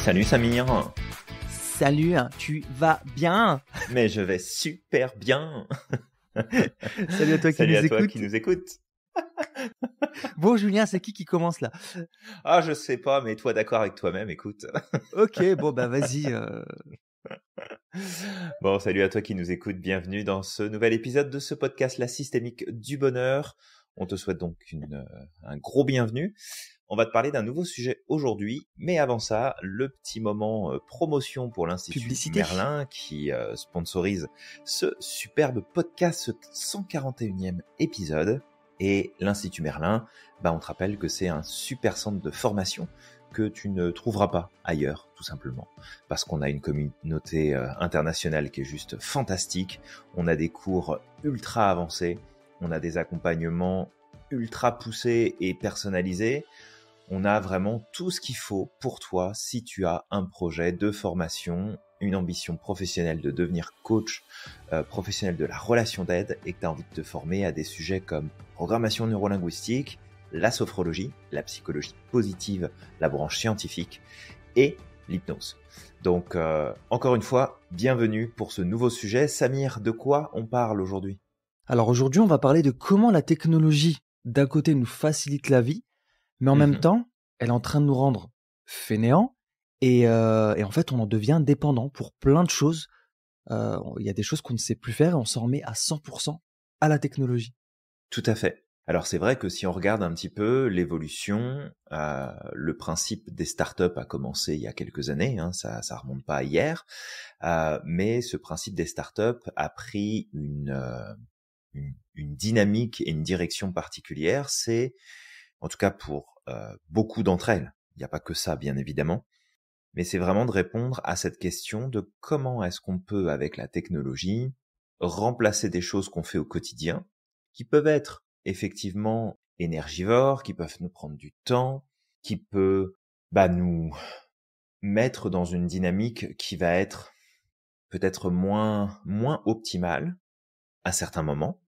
Salut Samir. Salut, tu vas bien? Mais je vais super bien. Salut à toi qui Salut nous à toi écoute. qui nous écoute. Bon Julien, c'est qui commence là? Ah, je sais pas, mais toi d'accord avec toi-même, écoute. Ok, bon bah vas-y. Bon, salut à toi qui nous écoute. Bienvenue dans ce nouvel épisode de ce podcast La Systémique du Bonheur. On te souhaite donc un gros bienvenue. On va te parler d'un nouveau sujet aujourd'hui, mais avant ça, le petit moment promotion pour l'Institut Publicité. Merlin qui sponsorise ce superbe podcast, ce 141e épisode. Et l'Institut Merlin, on te rappelle que c'est un super centre de formation que tu ne trouveras pas ailleurs, tout simplement. Parce qu'on a une communauté internationale qui est juste fantastique. On a des cours ultra avancés. On a des accompagnements ultra poussés et personnalisés. On a vraiment tout ce qu'il faut pour toi si tu as un projet de formation, une ambition professionnelle de devenir coach professionnel de la relation d'aide et que tu as envie de te former à des sujets comme programmation neurolinguistique, la sophrologie, la psychologie positive, la branche scientifique et l'hypnose. Donc, encore une fois, bienvenue pour ce nouveau sujet. Samir, de quoi on parle aujourd'hui ? Alors aujourd'hui, on va parler de comment la technologie, d'un côté, nous facilite la vie, mais en même temps, elle est en train de nous rendre fainéants et en fait, on en devient dépendant pour plein de choses. Il y a des choses qu'on ne sait plus faire et on s'en remet à 100% à la technologie. Tout à fait. Alors c'est vrai que si on regarde un petit peu l'évolution, le principe des startups a commencé il y a quelques années, ça remonte pas à hier, mais ce principe des startups a pris une dynamique et une direction particulière. C'est, en tout cas pour beaucoup d'entre elles, il n'y a pas que ça bien évidemment, mais c'est vraiment de répondre à cette question de comment est-ce qu'on peut, avec la technologie, remplacer des choses qu'on fait au quotidien, qui peuvent être effectivement énergivores, qui peuvent nous prendre du temps, qui peut nous mettre dans une dynamique qui va être peut-être moins optimale à certains moments,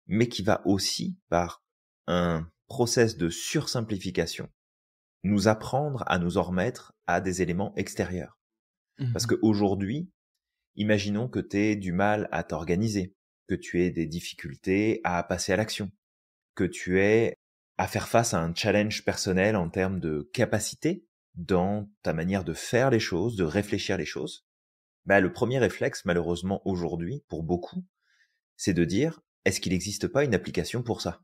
mais qui va aussi, par un process de sursimplification, nous apprendre à nous en remettre à des éléments extérieurs. Parce qu'aujourd'hui, imaginons que tu aies du mal à t'organiser, que tu aies des difficultés à passer à l'action, que tu aies à faire face à un challenge personnel en termes de capacité dans ta manière de faire les choses, de réfléchir les choses. Le premier réflexe, malheureusement, aujourd'hui, pour beaucoup, c'est de dire, est-ce qu'il n'existe pas une application pour ça ?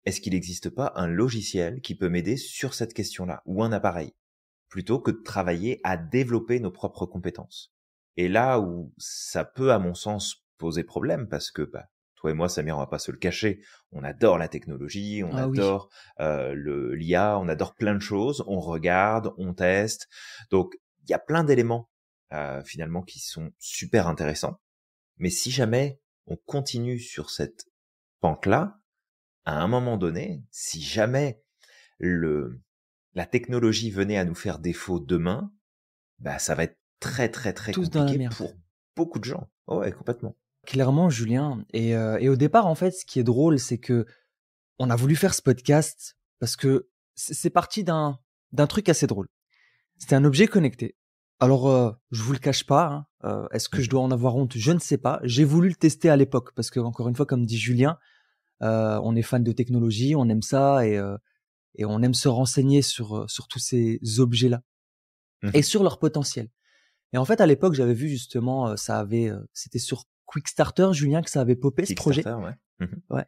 Est-ce qu'il n'existe pas un logiciel qui peut m'aider sur cette question-là, ou un appareil, plutôt que de travailler à développer nos propres compétences ? Et là où ça peut, à mon sens, poser problème, parce que toi et moi, Samir, on va pas se le cacher, on adore la technologie, on adore l'IA, on adore plein de choses, on regarde, on teste. Donc, il y a plein d'éléments finalement qui sont super intéressants. Mais si jamais on continue sur cette pente-là, à un moment donné, si jamais la technologie venait à nous faire défaut demain, ça va être très très très Tous dans la compliqué merde. pour beaucoup de gens. Oh ouais, complètement. Clairement, Julien. Et au départ, en fait, ce qui est drôle, c'est que on a voulu faire ce podcast parce que c'est parti d'un truc assez drôle. C'était un objet connecté. Alors, je vous le cache pas. Est-ce que je dois en avoir honte ? Je ne sais pas. J'ai voulu le tester à l'époque parce que, encore une fois, comme dit Julien, on est fan de technologie, on aime ça et on aime se renseigner sur tous ces objets-là et sur leur potentiel. Et en fait, à l'époque, j'avais vu justement, c'était sur Quickstarter, Julien, que ça avait popé ce projet. Ouais.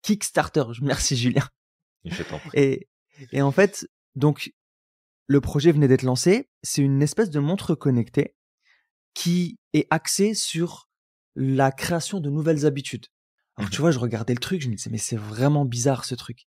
Kickstarter. Merci Julien. Je t'en prie. Et en fait, donc le projet venait d'être lancé. C'est une espèce de montre connectée qui est axée sur la création de nouvelles habitudes. Alors tu vois, je regardais le truc, je me disais mais c'est vraiment bizarre ce truc.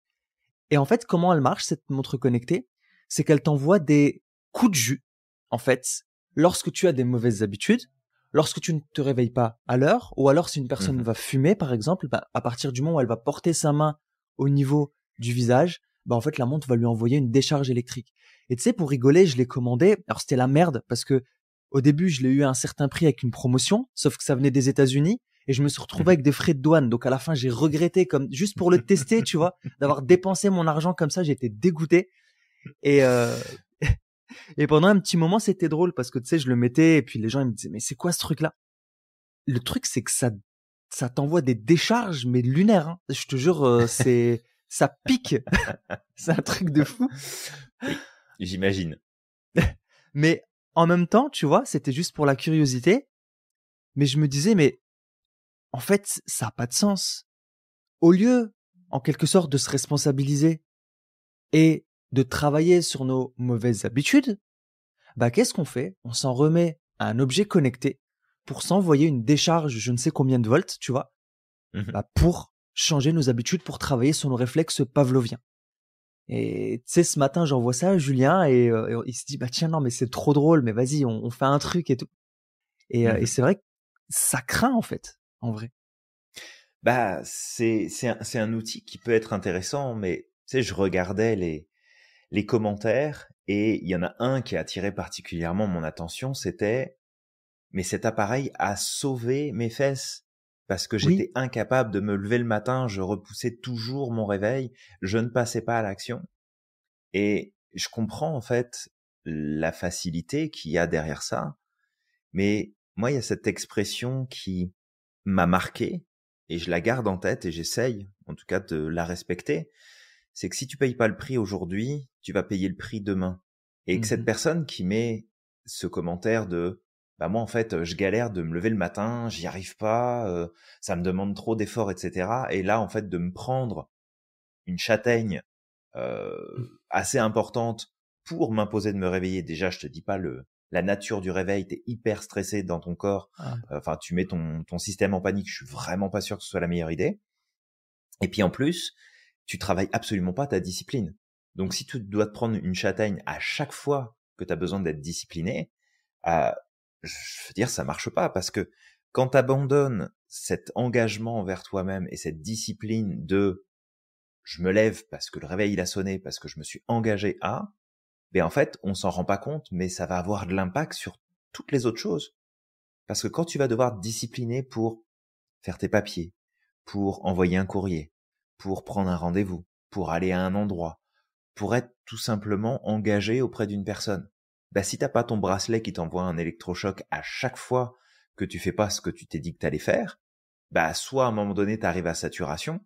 Et en fait, comment elle marche cette montre connectée ? C'est qu'elle t'envoie des coups de jus. En fait, lorsque tu as des mauvaises habitudes, lorsque tu ne te réveilles pas à l'heure, ou alors si une personne va fumer, par exemple, à partir du moment où elle va porter sa main au niveau du visage, en fait, la montre va lui envoyer une décharge électrique. Et tu sais, pour rigoler, je l'ai commandé. Alors, c'était la merde parce que au début, je l'ai eu à un certain prix avec une promotion, sauf que ça venait des États-Unis et je me suis retrouvé avec des frais de douane. Donc, à la fin, j'ai regretté juste pour le tester, tu vois, d'avoir dépensé mon argent comme ça. J'étais dégoûté. Et Et pendant un petit moment, c'était drôle parce que tu sais, je le mettais et puis les gens ils me disaient mais c'est quoi ce truc-là? Le truc c'est que ça t'envoie des décharges mais lunaires, hein. Je te jure, ça pique. C'est un truc de fou. Oui, j'imagine. Mais en même temps, tu vois, c'était juste pour la curiosité. Mais je me disais mais en fait, ça a pas de sens. Au lieu, en quelque sorte, de se responsabiliser et de travailler sur nos mauvaises habitudes, bah qu'est-ce qu'on fait? On s'en remet à un objet connecté pour s'envoyer une décharge, je ne sais combien de volts, tu vois, Mmh. bah pour changer nos habitudes, pour travailler sur nos réflexes pavloviens. Et tu sais, ce matin, j'envoie ça à Julien et il se dit, bah tiens, non, mais c'est trop drôle, mais vas-y, on fait un truc et tout. Et Mmh. c'est vrai que ça craint, en fait, en vrai. Bah, c'est un outil qui peut être intéressant, mais tu sais, je regardais les commentaires et il y en a un qui a attiré particulièrement mon attention, c'était: «Mais cet appareil a sauvé mes fesses parce que Oui, j'étais incapable de me lever le matin, je repoussais toujours mon réveil, je ne passais pas à l'action». Et je comprends en fait la facilité qu'il y a derrière ça, mais moi, il y a cette expression qui m'a marqué et je la garde en tête et j'essaye, en tout cas, de la respecter. C'est que si tu payes pas le prix aujourd'hui, tu vas payer le prix demain. Et que cette mhm, personne qui met ce commentaire de bah moi en fait je galère de me lever le matin, j'y arrive pas, ça me demande trop d'efforts, etc. Et là en fait de me prendre une châtaigne assez importante pour m'imposer de me réveiller. Déjà, je te dis pas la nature du réveil, t'es hyper stressé dans ton corps. ah, bah, Enfin, tu mets ton système en panique. Je suis vraiment pas sûr que ce soit la meilleure idée. Et puis en plus, tu travailles absolument pas ta discipline. Donc, si tu dois te prendre une châtaigne à chaque fois que tu as besoin d'être discipliné, euh, je veux dire, ça marche pas parce que quand tu abandonnes cet engagement envers toi-même et cette discipline de je me lève parce que le réveil il a sonné, parce que je me suis engagé à, ben en fait, on s'en rend pas compte, mais ça va avoir de l'impact sur toutes les autres choses. Parce que quand tu vas devoir te discipliner pour faire tes papiers, pour envoyer un courrier, pour prendre un rendez-vous, pour aller à un endroit, pour être tout simplement engagé auprès d'une personne, ben si t'as pas ton bracelet qui t'envoie un électrochoc à chaque fois que tu fais pas ce que tu t'es dit que t'allais faire, bah soit à un moment donné t'arrives à saturation,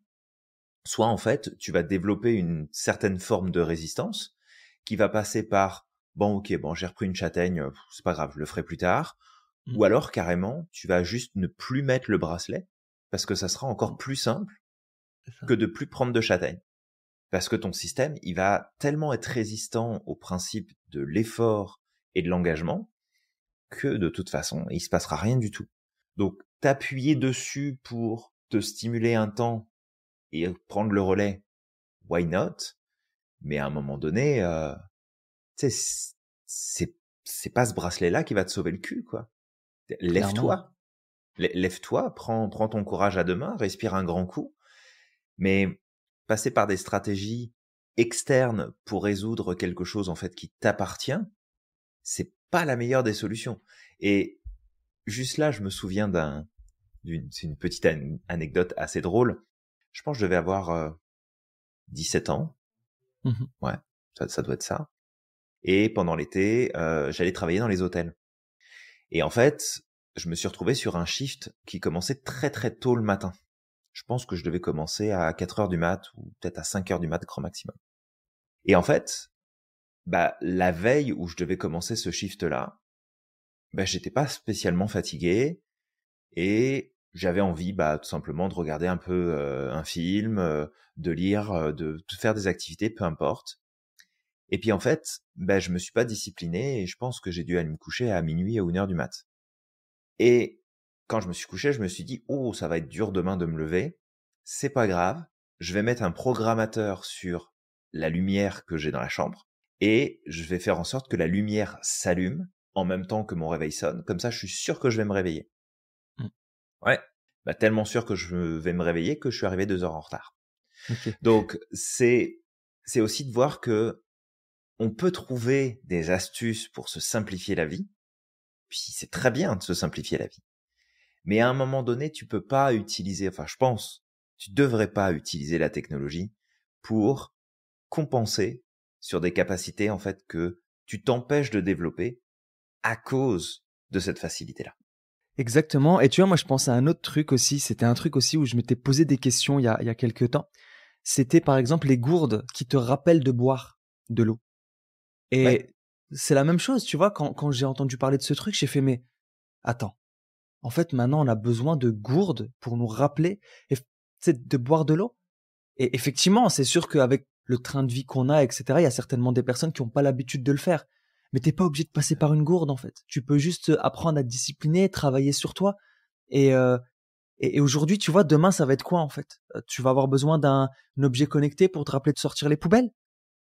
soit en fait, tu vas développer une certaine forme de résistance qui va passer par bon, ok, bon, j'ai repris une châtaigne, c'est pas grave, je le ferai plus tard. Ou mhm, alors carrément, tu vas juste ne plus mettre le bracelet parce que ça sera encore plus simple c'est ça. que de plus prendre de châtaigne. Parce que ton système, il va tellement être résistant au principe de l'effort et de l'engagement que de toute façon, il se passera rien du tout. Donc, t'appuyer dessus pour te stimuler un temps et prendre le relais, why not? Mais à un moment donné, tu sais, c'est pas ce bracelet-là qui va te sauver le cul, quoi. Clairement. Lève-toi, lève-toi, prends ton courage à deux mains, respire un grand coup. Mais passer par des stratégies externes pour résoudre quelque chose en fait qui t'appartient, c'est pas la meilleure des solutions. Et juste là, je me souviens c'est une petite anecdote assez drôle. Je pense que je devais avoir 17 ans. Mhm. Ouais, ça doit être ça. Et pendant l'été, j'allais travailler dans les hôtels. Et en fait, je me suis retrouvé sur un shift qui commençait très très tôt le matin. Je pense que je devais commencer à 4 heures du mat ou peut-être à 5 heures du mat grand maximum. Et en fait, bah la veille où je devais commencer ce shift-là, bah j'étais pas spécialement fatigué et j'avais envie bah tout simplement de regarder un peu un film, de lire, de faire des activités, peu importe. Et puis en fait, bah je me suis pas discipliné et je pense que j'ai dû aller me coucher à minuit ou 1 heure du mat. Et quand je me suis couché, je me suis dit: «Oh, ça va être dur demain de me lever. C'est pas grave, je vais mettre un programmateur sur la lumière que j'ai dans la chambre et je vais faire en sorte que la lumière s'allume en même temps que mon réveil sonne. Comme ça, je suis sûr que je vais me réveiller». Mm. Ouais, bah, tellement sûr que je vais me réveiller que je suis arrivé 2 heures en retard. Ok. Donc c'est aussi de voir que on peut trouver des astuces pour se simplifier la vie, puis c'est très bien de se simplifier la vie. Mais à un moment donné, tu peux pas utiliser, enfin, je pense, tu devrais pas utiliser la technologie pour compenser sur des capacités, en fait, que tu t'empêches de développer à cause de cette facilité-là. Exactement. Et tu vois, moi, je pense à un autre truc aussi. C'était un truc aussi où je m'étais posé des questions il y a quelques temps. C'était par exemple les gourdes qui te rappellent de boire de l'eau. Ouais. Et c'est la même chose, tu vois, quand j'ai entendu parler de ce truc, j'ai fait, mais attends, en fait, maintenant, on a besoin de gourdes pour nous rappeler de boire de l'eau. Et effectivement, c'est sûr qu'avec le train de vie qu'on a, etc., il y a certainement des personnes qui n'ont pas l'habitude de le faire. Mais t'es pas obligé de passer par une gourde, en fait. Tu peux juste apprendre à te discipliner, travailler sur toi. Et, euh, et aujourd'hui, tu vois, demain, ça va être quoi, en fait? Tu vas avoir besoin d'un objet connecté pour te rappeler de sortir les poubelles?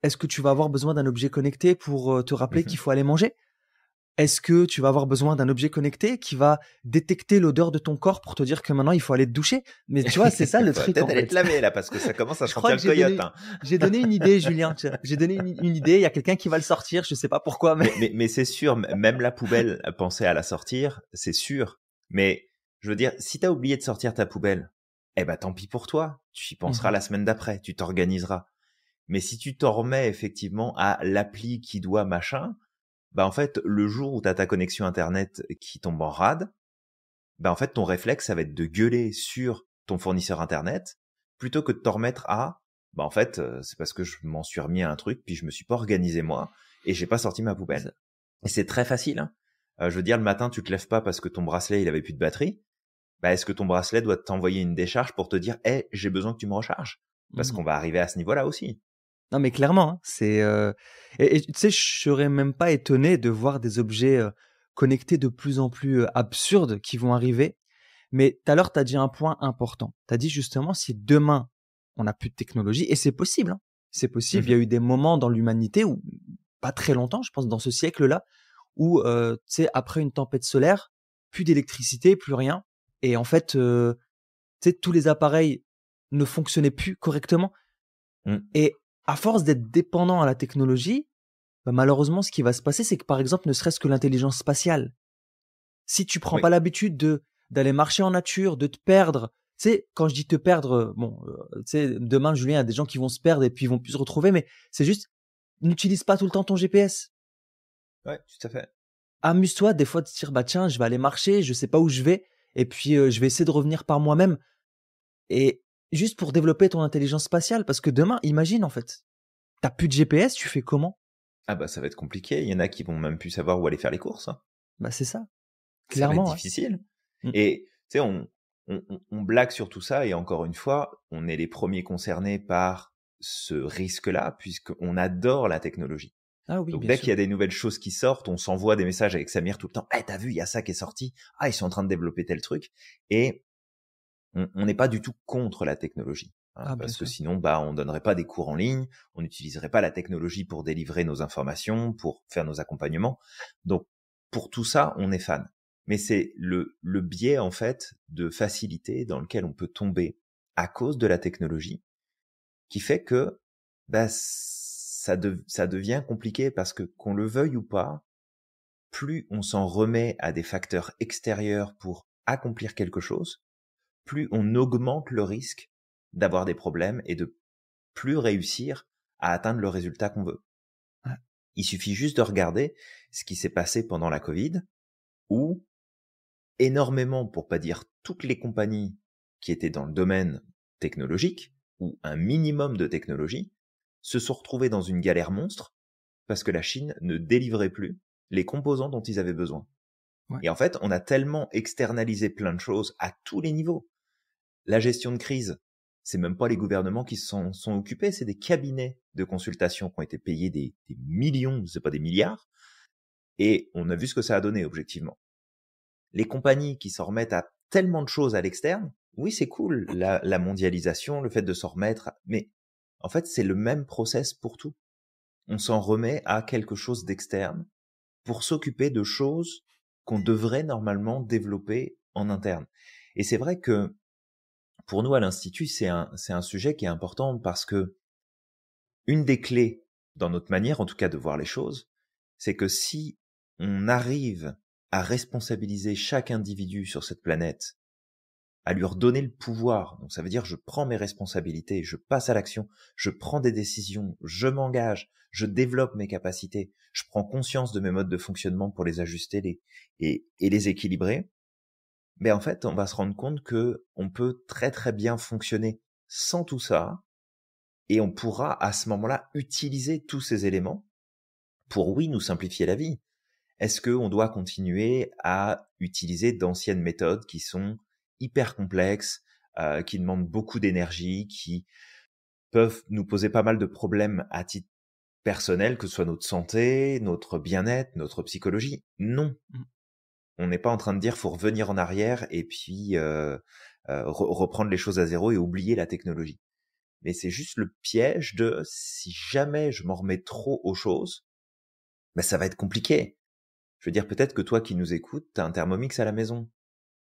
Est-ce que tu vas avoir besoin d'un objet connecté pour te rappeler qu'il faut aller manger? Est-ce que tu vas avoir besoin d'un objet connecté qui va détecter l'odeur de ton corps pour te dire que maintenant il faut aller te doucher? Mais tu vois, c'est ça le Faudrait truc peut-être en aller te fait. laver là parce que ça commence à Je crois sentir que le coyote. Hein. j'ai donné une idée, Julien. Tu vois. J'ai donné une idée. Il y a quelqu'un qui va le sortir. Je sais pas pourquoi, mais Mais c'est sûr, même la poubelle, penser à la sortir, c'est sûr. Mais je veux dire, si t'as oublié de sortir ta poubelle, eh ben tant pis pour toi. Tu y penseras Mhm. la semaine d'après, tu t'organiseras. Mais si tu t'en remets effectivement à l'appli qui doit machin, bah en fait, le jour où t'as ta connexion internet qui tombe en rade, bah en fait ton réflexe ça va être de gueuler sur ton fournisseur internet plutôt que de t'en remettre à bah en fait c'est parce que je m'en suis remis à un truc puis je me suis pas organisé moi et j'ai pas sorti ma C'est poubelle. ça. Et c'est très facile. Hein. Je veux dire, le matin tu te lèves pas parce que ton bracelet il avait plus de batterie. Bah est-ce que ton bracelet doit t'envoyer une décharge pour te dire hey, j'ai besoin que tu me recharges parce Mhm. qu'on va arriver à ce niveau-là aussi. Non, mais clairement, hein, et tu sais, je serais même pas étonné de voir des objets connectés de plus en plus absurdes qui vont arriver. Mais tout à l'heure, tu as dit un point important. Tu as dit justement, si demain, on n'a plus de technologie, et c'est possible, hein, c'est possible. Il y a Mhm. eu des moments dans l'humanité, où pas très longtemps, je pense, dans ce siècle-là, où, tu sais, après une tempête solaire, plus d'électricité, plus rien. Et en fait, tu sais, tous les appareils ne fonctionnaient plus correctement. Mm. Et à force d'être dépendant à la technologie, bah, malheureusement, ce qui va se passer, c'est que par exemple, ne serait-ce que l'intelligence spatiale, si tu prends Oui. pas l'habitude d'aller marcher en nature, de te perdre, tu sais, quand je dis te perdre, bon, tu sais, demain, Julien, il y a des gens qui vont se perdre et puis ils vont plus se retrouver, mais c'est juste, n'utilise pas tout le temps ton GPS. Ouais, tout à fait. Amuse-toi des fois de te dire, bah tiens, je vais aller marcher, je sais pas où je vais, et puis je vais essayer de revenir par moi-même, et juste pour développer ton intelligence spatiale, parce que demain, imagine en fait, t'as plus de GPS, tu fais comment? Ah bah ça va être compliqué. Il y en a qui vont même plus savoir où aller faire les courses. Hein. Bah c'est ça, Ça va être clairement, ouais. difficile. Mm. Et tu sais, on blague sur tout ça et encore une fois, on est les premiers concernés par ce risque-là puisqu'on adore la technologie. Ah oui, Donc bien dès qu'il y sûr. a des nouvelles choses qui sortent, on s'envoie des messages avec Samir tout le temps. Eh, t'as vu, il y a ça qui est sorti. Ah, ils sont en train de développer tel truc. Et on n'est pas du tout contre la technologie. Hein, Ah bien parce que sûr. sinon, bah, on donnerait pas des cours en ligne, on n'utiliserait pas la technologie pour délivrer nos informations, pour faire nos accompagnements. Donc, pour tout ça, on est fan. Mais c'est le biais, en fait, de facilité dans lequel on peut tomber à cause de la technologie qui fait que, bah, ça devient compliqué parce que qu'on le veuille ou pas, plus on s'en remet à des facteurs extérieurs pour accomplir quelque chose, plus on augmente le risque d'avoir des problèmes et de plus réussir à atteindre le résultat qu'on veut. Ouais. Il suffit juste de regarder ce qui s'est passé pendant la Covid, où énormément, pour pas dire toutes les compagnies qui étaient dans le domaine technologique, ou un minimum de technologie, se sont retrouvées dans une galère monstre parce que la Chine ne délivrait plus les composants dont ils avaient besoin. Ouais. Et en fait, on a tellement externalisé plein de choses à tous les niveaux. La gestion de crise, c'est même pas les gouvernements qui sont occupés, c'est des cabinets de consultation qui ont été payés des millions, c'est pas des milliards, et on a vu ce que ça a donné objectivement. Les compagnies qui s'en remettent à tellement de choses à l'externe, oui c'est cool, la mondialisation, le fait de s'en remettre, mais en fait c'est le même process pour tout. On s'en remet à quelque chose d'externe pour s'occuper de choses qu'on devrait normalement développer en interne. Et c'est vrai que pour nous à l'Institut, c'est un sujet qui est important parce que une des clés dans notre manière, en tout cas, de voir les choses, c'est que si on arrive à responsabiliser chaque individu sur cette planète à lui redonner le pouvoir. Donc ça veut dire je prends mes responsabilités, je passe à l'action, je prends des décisions, je m'engage, je développe mes capacités, je prends conscience de mes modes de fonctionnement pour les ajuster et les équilibrer. Mais en fait, on va se rendre compte que on peut très très bien fonctionner sans tout ça et on pourra à ce moment-là utiliser tous ces éléments pour, oui, nous simplifier la vie. Est-ce qu'on doit continuer à utiliser d'anciennes méthodes qui sont hyper complexes, qui demandent beaucoup d'énergie, qui peuvent nous poser pas mal de problèmes à titre personnel, que ce soit notre santé, notre bien-être, notre psychologie? Non. On n'est pas en train de dire faut revenir en arrière et puis reprendre les choses à zéro et oublier la technologie. Mais c'est juste le piège de si jamais je m'en remets trop aux choses, ben ça va être compliqué. Je veux dire, peut-être que toi qui nous écoutes, t'as un Thermomix à la maison.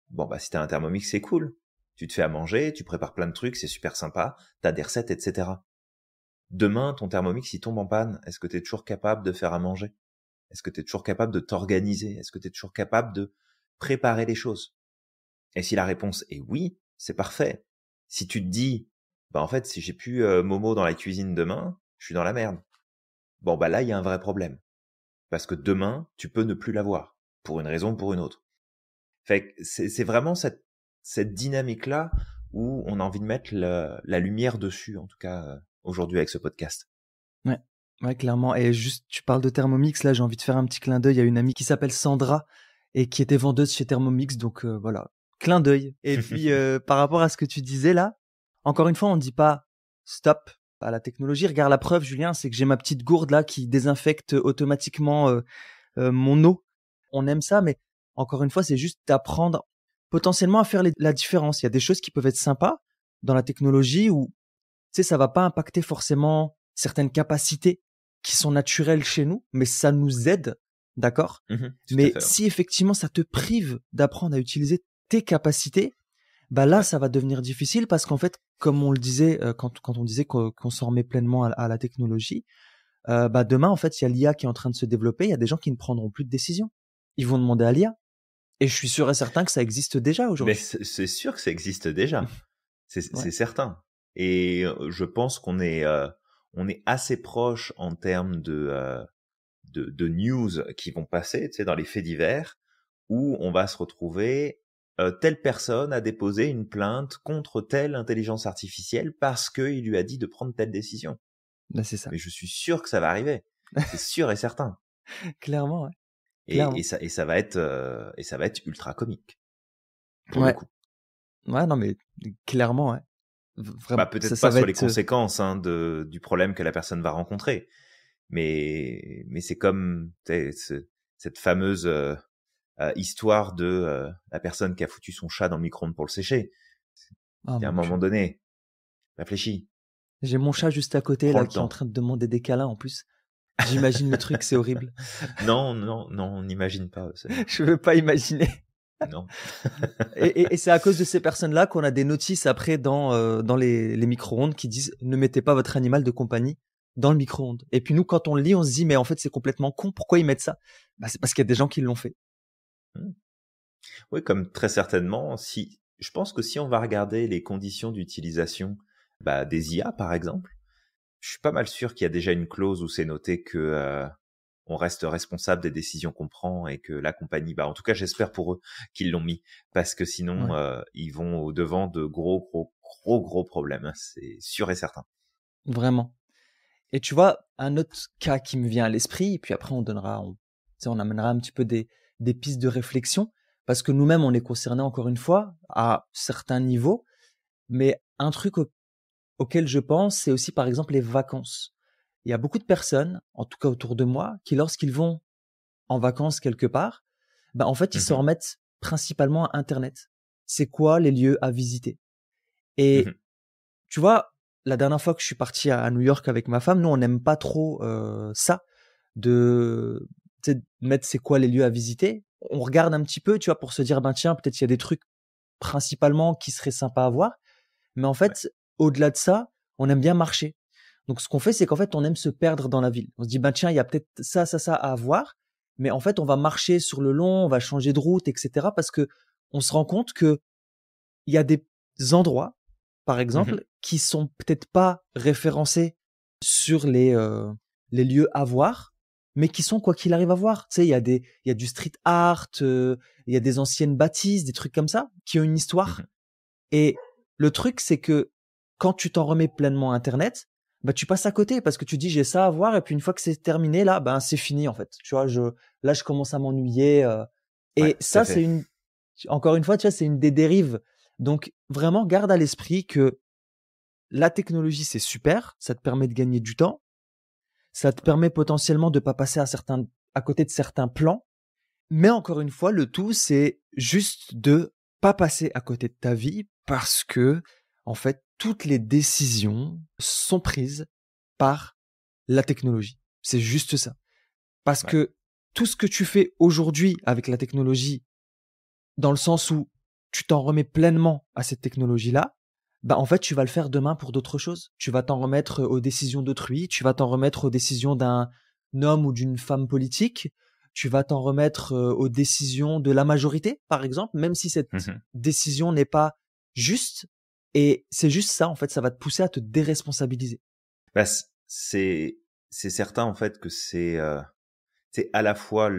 Bon, bah, si t'as un Thermomix, c'est cool. Tu te fais à manger, tu prépares plein de trucs, c'est super sympa, t'as des recettes, etc. Demain, ton Thermomix, il tombe en panne. Est-ce que t'es toujours capable de faire à manger? Est-ce que t'es toujours capable de t'organiser? Est-ce que t'es toujours capable de préparer les choses? Et si la réponse est oui, c'est parfait. Si tu te dis, bah, en fait, si j'ai plus Momo dans la cuisine demain, je suis dans la merde. Bon, bah, là, il y a un vrai problème. Parce que demain, tu peux ne plus l'avoir. Pour une raison ou pour une autre. Fait que c'est vraiment cette dynamique-là où on a envie de mettre la lumière dessus, en tout cas, aujourd'hui avec ce podcast. Ouais, ouais, clairement. Et juste, tu parles de Thermomix, là, j'ai envie de faire un petit clin d'œil à une amie qui s'appelle Sandra et qui était vendeuse chez Thermomix, donc voilà, clin d'œil. Et puis, par rapport à ce que tu disais là, encore une fois, on ne dit pas stop à la technologie. Regarde la preuve, Julien, c'est que j'ai ma petite gourde là qui désinfecte automatiquement mon eau. On aime ça, mais encore une fois, c'est juste d'apprendre potentiellement à faire la différence. Il y a des choses qui peuvent être sympas dans la technologie où, tu sais, ça va pas impacter forcément certaines capacités qui sont naturelles chez nous, mais ça nous aide, d'accord? Tout Mais à fait. si effectivement ça te prive d'apprendre à utiliser tes capacités, bah là, Ouais. ça va devenir difficile parce qu'en fait, comme on le disait, quand on disait qu'on s'en remet pleinement à la technologie, bah demain, en fait, il y a l'IA qui est en train de se développer, il y a des gens qui ne prendront plus de décisions. Ils vont demander à l'IA. Et je suis sûr et certain que ça existe déjà Mais aujourd'hui. c'est sûr que ça existe déjà. C'est Ouais. certain. Et je pense qu'on est assez proche en termes de news qui vont passer, tu sais, dans les faits divers, où on va se retrouver, telle personne a déposé une plainte contre telle intelligence artificielle parce qu'il lui a dit de prendre telle décision. Bah, c'est ça. Mais je suis sûr que ça va arriver. C'est sûr et certain. Clairement, ouais. Et Clairement. ça va être ultra comique, pour le Ouais. coup. Ouais, non, mais clairement, ouais. Bah, Vraiment. peut-être Ça pas va sur les être. conséquences hein, du problème que la personne va rencontrer, mais c'est comme cette fameuse histoire de la personne qui a foutu son chat dans le micro-ondes pour le sécher. Ah Et à un mon moment Dieu. donné, réfléchis. J'ai mon chat juste à côté, Prends là, le qui est en temps. train de demander des câlins en plus. J'imagine le truc, c'est horrible. Non, non, non, on n'imagine pas. Je veux pas imaginer. Non. Et c'est à cause de ces personnes-là qu'on a des notices après dans les micro-ondes qui disent ne mettez pas votre animal de compagnie dans le micro-ondes. Et puis nous, quand on le lit, on se dit mais en fait c'est complètement con. Pourquoi ils mettent ça? Bah, c'est parce qu'il y a des gens qui l'ont fait. Oui, comme très certainement, je pense que si on va regarder les conditions d'utilisation des IA, par exemple, je suis pas mal sûr qu'il y a déjà une clause où c'est noté que on reste responsable des décisions qu'on prend et que la compagnie, en tout cas, j'espère pour eux qu'ils l'ont mis, parce que sinon, Ouais, ils vont au devant de gros problèmes, hein, c'est sûr et certain. vraiment. Et tu vois, un autre cas qui me vient à l'esprit, et puis après tu sais, on amènera un petit peu des pistes de réflexion, parce que nous-mêmes, on est concernés encore une fois à certains niveaux, mais un truc auquel je pense, c'est aussi par exemple les vacances. Il y a beaucoup de personnes, en tout cas autour de moi, qui lorsqu'ils vont en vacances quelque part, bah en fait, ils s'en Mhm, remettent principalement à Internet. C'est quoi les lieux à visiter? Et mhm, tu vois, la dernière fois que je suis parti à New York avec ma femme, nous, on n'aime pas trop ça, de tu sais, de mettre c'est quoi les lieux à visiter. On regarde un petit peu, tu vois, pour se dire, ben tiens, peut-être il y a des trucs principalement qui seraient sympas à voir. Mais en ouais, fait, au-delà de ça, on aime bien marcher. Donc, ce qu'on fait, c'est qu'en fait, on aime se perdre dans la ville. On se dit, ben tiens, il y a peut-être ça à voir. Mais en fait, on va marcher sur le long, on va changer de route, etc. Parce que on se rend compte que il y a des endroits, par Mmh exemple, qui sont peut-être pas référencés sur les lieux à voir, mais qui sont quoi qu'il arrive à voir. Tu sais, il y a du street art, il y a des anciennes bâtisses, des trucs comme ça, qui ont une histoire. mh. Et le truc, c'est que quand tu t'en remets pleinement à Internet, bah, tu passes à côté parce que tu dis j'ai ça à voir et puis une fois que c'est terminé là, ben c'est fini en fait. Tu vois, là je commence à m'ennuyer Ouais, et tout à ça fait. encore une fois, tu vois, c'est une des dérives. Donc vraiment garde à l'esprit que la technologie c'est super, ça te permet de gagner du temps, ça te permet potentiellement de pas passer à côté de certains plans, mais encore une fois, le tout, c'est juste de pas passer à côté de ta vie parce que, en fait, toutes les décisions sont prises par la technologie. C'est juste ça. Parce Ouais. que tout ce que tu fais aujourd'hui avec la technologie, dans le sens où tu t'en remets pleinement à cette technologie-là, bah en fait, tu vas le faire demain pour d'autres choses. Tu vas t'en remettre aux décisions d'autrui, tu vas t'en remettre aux décisions d'un homme ou d'une femme politique, tu vas t'en remettre aux décisions de la majorité, par exemple, même si cette Mmh. décision n'est pas juste. Et c'est juste ça, en fait, ça va te pousser à te déresponsabiliser. Bah, c'est certain en fait que c'est à la fois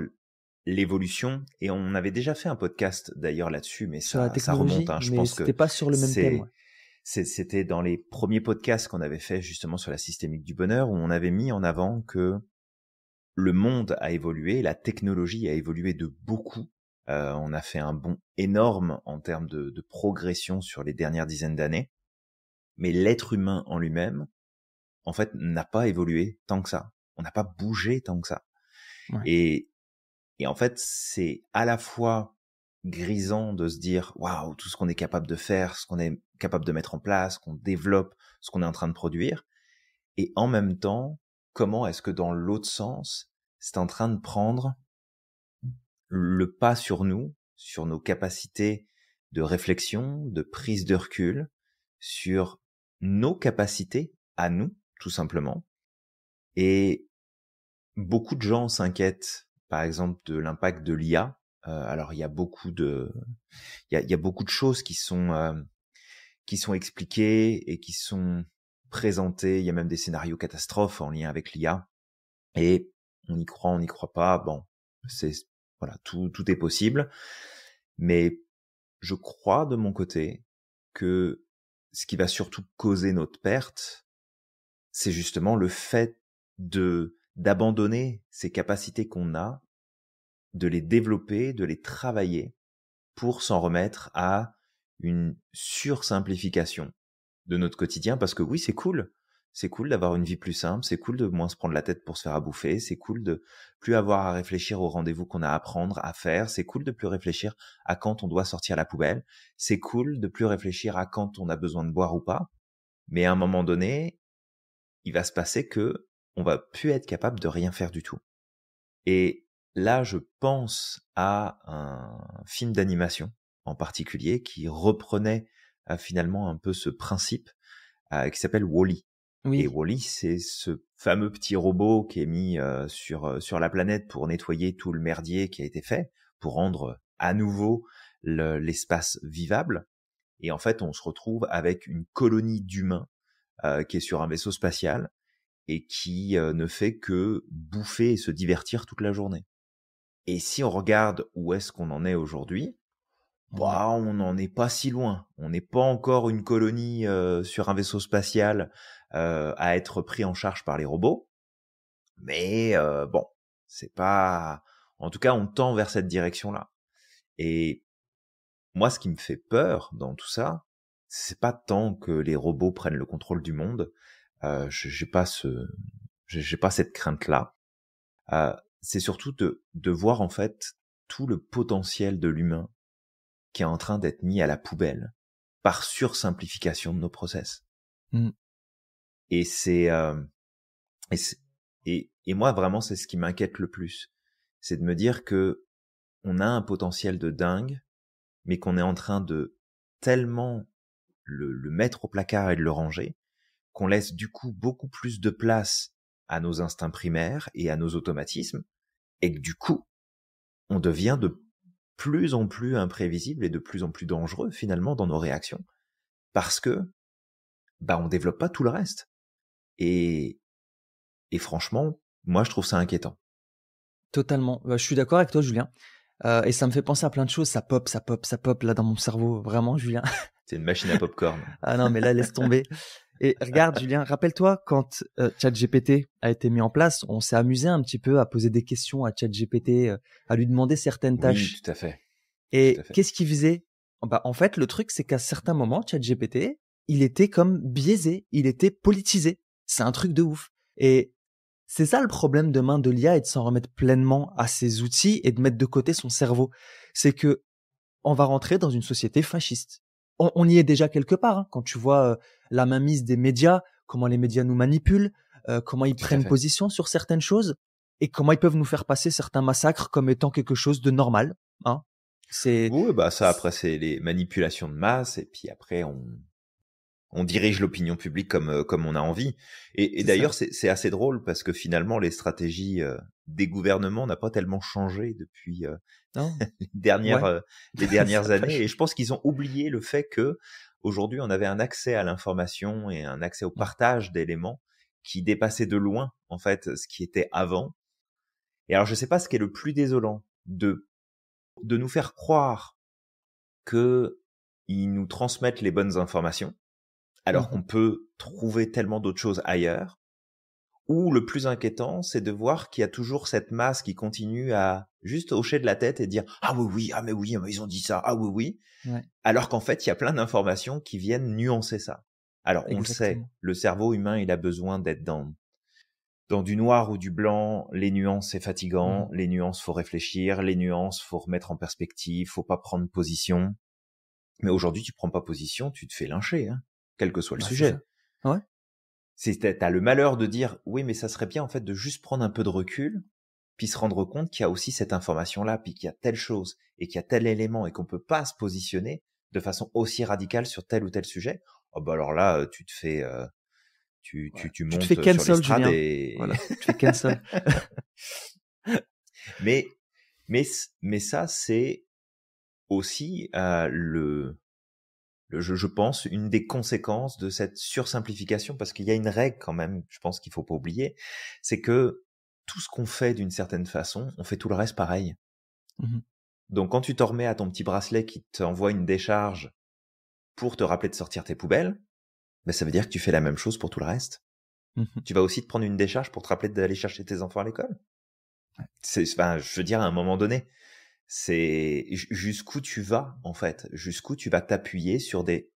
l'évolution et on avait déjà fait un podcast d'ailleurs là-dessus, mais Sur la ça remonte, technologie, hein. Je mais pense c'était que pas sur le même thème. Ouais. c'est c'était dans les premiers podcasts qu'on avait fait justement sur la systémique du bonheur où on avait mis en avant que le monde a évolué, la technologie a évolué de beaucoup. On a fait un bond énorme en termes de progression sur les dernières dizaines d'années, mais l'être humain en lui-même, en fait, n'a pas évolué tant que ça. On n'a pas bougé tant que ça. Ouais. Et, et en fait, c'est à la fois grisant de se dire, waouh, tout ce qu'on est capable de faire, ce qu'on est capable de mettre en place, qu'on développe, ce qu'on est en train de produire. Et en même temps, comment est-ce que dans l'autre sens, c'est en train de prendre le pas sur nous, sur nos capacités de réflexion, de prise de recul, sur nos capacités à nous, tout simplement. Et beaucoup de gens s'inquiètent, par exemple, de l'impact de l'IA. Alors, il y a beaucoup de choses qui sont expliquées et qui sont présentées. Il y a même des scénarios catastrophes en lien avec l'IA. Et on n'y croit pas. Bon, c'est, voilà, tout est possible. Mais je crois de mon côté que ce qui va surtout causer notre perte, c'est justement le fait d'abandonner ces capacités qu'on a, de les développer, de les travailler pour s'en remettre à une sursimplification de notre quotidien. Parce que oui, c'est cool d'avoir une vie plus simple, c'est cool de moins se prendre la tête pour se faire à bouffer, c'est cool de plus avoir à réfléchir aux rendez-vous qu'on a à prendre, à faire, c'est cool de plus réfléchir à quand on doit sortir la poubelle, c'est cool de plus réfléchir à quand on a besoin de boire ou pas. Mais à un moment donné, il va se passer que on va plus être capable de rien faire du tout. Et là, je pense à un film d'animation en particulier qui reprenait finalement un peu ce principe qui s'appelle Wall-E. Et Oui, Wall-E, c'est ce fameux petit robot qui est mis sur la planète pour nettoyer tout le merdier qui a été fait, pour rendre à nouveau l'espace vivable. Et en fait, on se retrouve avec une colonie d'humains qui est sur un vaisseau spatial et qui ne fait que bouffer et se divertir toute la journée. Et si on regarde où est-ce qu'on en est aujourd'hui, ouais. bah, on n'en est pas si loin. On n'est pas encore une colonie sur un vaisseau spatial à être pris en charge par les robots. Mais bon, c'est pas... En tout cas, on tend vers cette direction-là. Et moi, ce qui me fait peur dans tout ça, c'est pas tant que les robots prennent le contrôle du monde. J'ai pas j'ai pas cette crainte-là. C'est surtout de voir en fait tout le potentiel de l'humain qui est en train d'être mis à la poubelle par sursimplification de nos process. Mm. Et et, et moi vraiment c'est ce qui m'inquiète le plus, c'est de me dire que on a un potentiel de dingue, mais qu'on est en train de tellement le mettre au placard et de le ranger, qu'on laisse du coup beaucoup plus de place à nos instincts primaires et à nos automatismes, et que du coup on devient de plus en plus imprévisible et de plus en plus dangereux finalement dans nos réactions, parce que on développe pas tout le reste. Et franchement, moi je trouve ça inquiétant. Totalement. Je suis d'accord avec toi, Julien. Et ça me fait penser à plein de choses. Ça pop, ça pop, ça pop là dans mon cerveau. Vraiment, Julien. C'est une machine à popcorn. Ah non, mais là, laisse tomber. Et regarde, Julien, rappelle-toi quand ChatGPT a été mis en place, on s'est amusé un petit peu à poser des questions à ChatGPT, à lui demander certaines tâches. Oui, tout à fait. Et Tout à fait. qu'est-ce qu'il faisait? En fait, le truc, c'est qu'à certains moments, ChatGPT, il était comme biaisé, il était politisé. C'est un truc de ouf. Et c'est ça le problème demain de l'IA, et de s'en remettre pleinement à ses outils et de mettre de côté son cerveau. C'est que on va rentrer dans une société fasciste. On y est déjà quelque part, hein, quand tu vois la mainmise des médias, comment les médias nous manipulent, comment ils prennent position sur certaines choses et comment ils peuvent nous faire passer certains massacres comme étant quelque chose de normal. Hein. Oui, ça après c'est les manipulations de masse et puis après on dirige l'opinion publique comme on a envie. Et d'ailleurs c'est assez drôle parce que finalement les stratégies des gouvernements n'ont pas tellement changé depuis les dernières années. Et je pense qu'ils ont oublié le fait que aujourd'hui on avait un accès à l'information et un accès au partage d'éléments qui dépassait de loin en fait ce qui était avant. Et alors je sais pas ce qui est le plus désolant de nous faire croire que ils nous transmettent les bonnes informations alors qu'on peut trouver tellement d'autres choses ailleurs, ou le plus inquiétant, c'est de voir qu'il y a toujours cette masse qui continue à juste hocher de la tête et dire « Ah oui, ah mais oui, ils ont dit ça, ah oui. » Alors qu'en fait, il y a plein d'informations qui viennent nuancer ça. Alors, on le sait, le cerveau humain, il a besoin d'être dans du noir ou du blanc. Les nuances, c'est fatigant. Les nuances, faut réfléchir. Les nuances, faut remettre en perspective. Faut pas prendre position. Mais aujourd'hui, tu prends pas position, tu te fais lyncher, hein, quel que soit le sujet. Ouais. T'as le malheur de dire oui, mais ça serait bien en fait de juste prendre un peu de recul, puis se rendre compte qu'il y a aussi cette information-là, puis qu'il y a telle chose et qu'il y a tel élément et qu'on peut pas se positionner de façon aussi radicale sur tel ou tel sujet. Oh alors là, tu te fais tu montes fais cancel, sur l'estrade Julien. et voilà, tu fais cancel. mais ça c'est aussi je pense, une des conséquences de cette sursimplification, parce qu'il y a une règle quand même, je pense qu'il faut pas oublier, c'est que tout ce qu'on fait d'une certaine façon, on fait tout le reste pareil. Donc quand tu t'en remets à ton petit bracelet qui t'envoie une décharge pour te rappeler de sortir tes poubelles, ça veut dire que tu fais la même chose pour tout le reste. Tu vas aussi te prendre une décharge pour te rappeler d'aller chercher tes enfants à l'école. Je veux dire, à un moment donné, c'est jusqu'où tu vas, en fait, jusqu'où tu vas t'appuyer sur des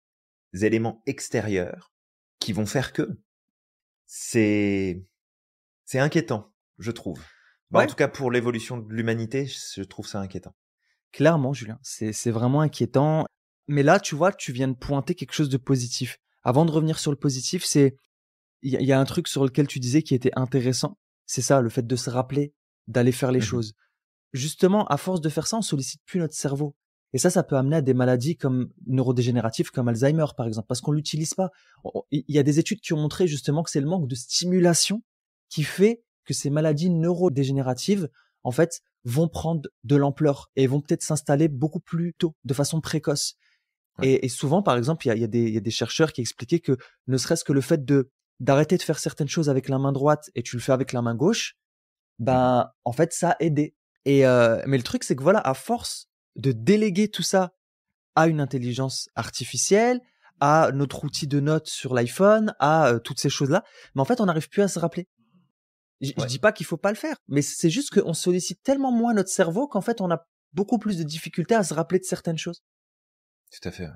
éléments extérieurs qui vont faire que c'est inquiétant, je trouve. En tout cas, pour l'évolution de l'humanité, je trouve ça inquiétant. Clairement, Julien, c'est vraiment inquiétant. Mais là, tu vois, tu viens de pointer quelque chose de positif. Avant de revenir sur le positif, il y a un truc sur lequel tu disais qui était intéressant. C'est ça, le fait de se rappeler, d'aller faire les choses. Justement, à force de faire ça, on sollicite plus notre cerveau. Et ça peut amener à des maladies comme neurodégénératives, comme Alzheimer, par exemple, parce qu'on l'utilise pas. Il y a des études qui ont montré justement que c'est le manque de stimulation qui fait que ces maladies neurodégénératives, en fait, vont prendre de l'ampleur et vont peut-être s'installer beaucoup plus tôt, de façon précoce. Et souvent, par exemple, il y a des chercheurs qui expliquaient que ne serait-ce que le fait d'arrêter de faire certaines choses avec la main droite et tu le fais avec la main gauche, en fait, ça a aidé. Mais le truc, c'est que voilà, à force de déléguer tout ça à une intelligence artificielle, à notre outil de notes sur l'iPhone, à toutes ces choses-là, mais en fait, on n'arrive plus à se rappeler. Je dis pas qu'il faut pas le faire, mais c'est juste qu'on sollicite tellement moins notre cerveau qu'en fait, on a beaucoup plus de difficultés à se rappeler de certaines choses. Tout à fait.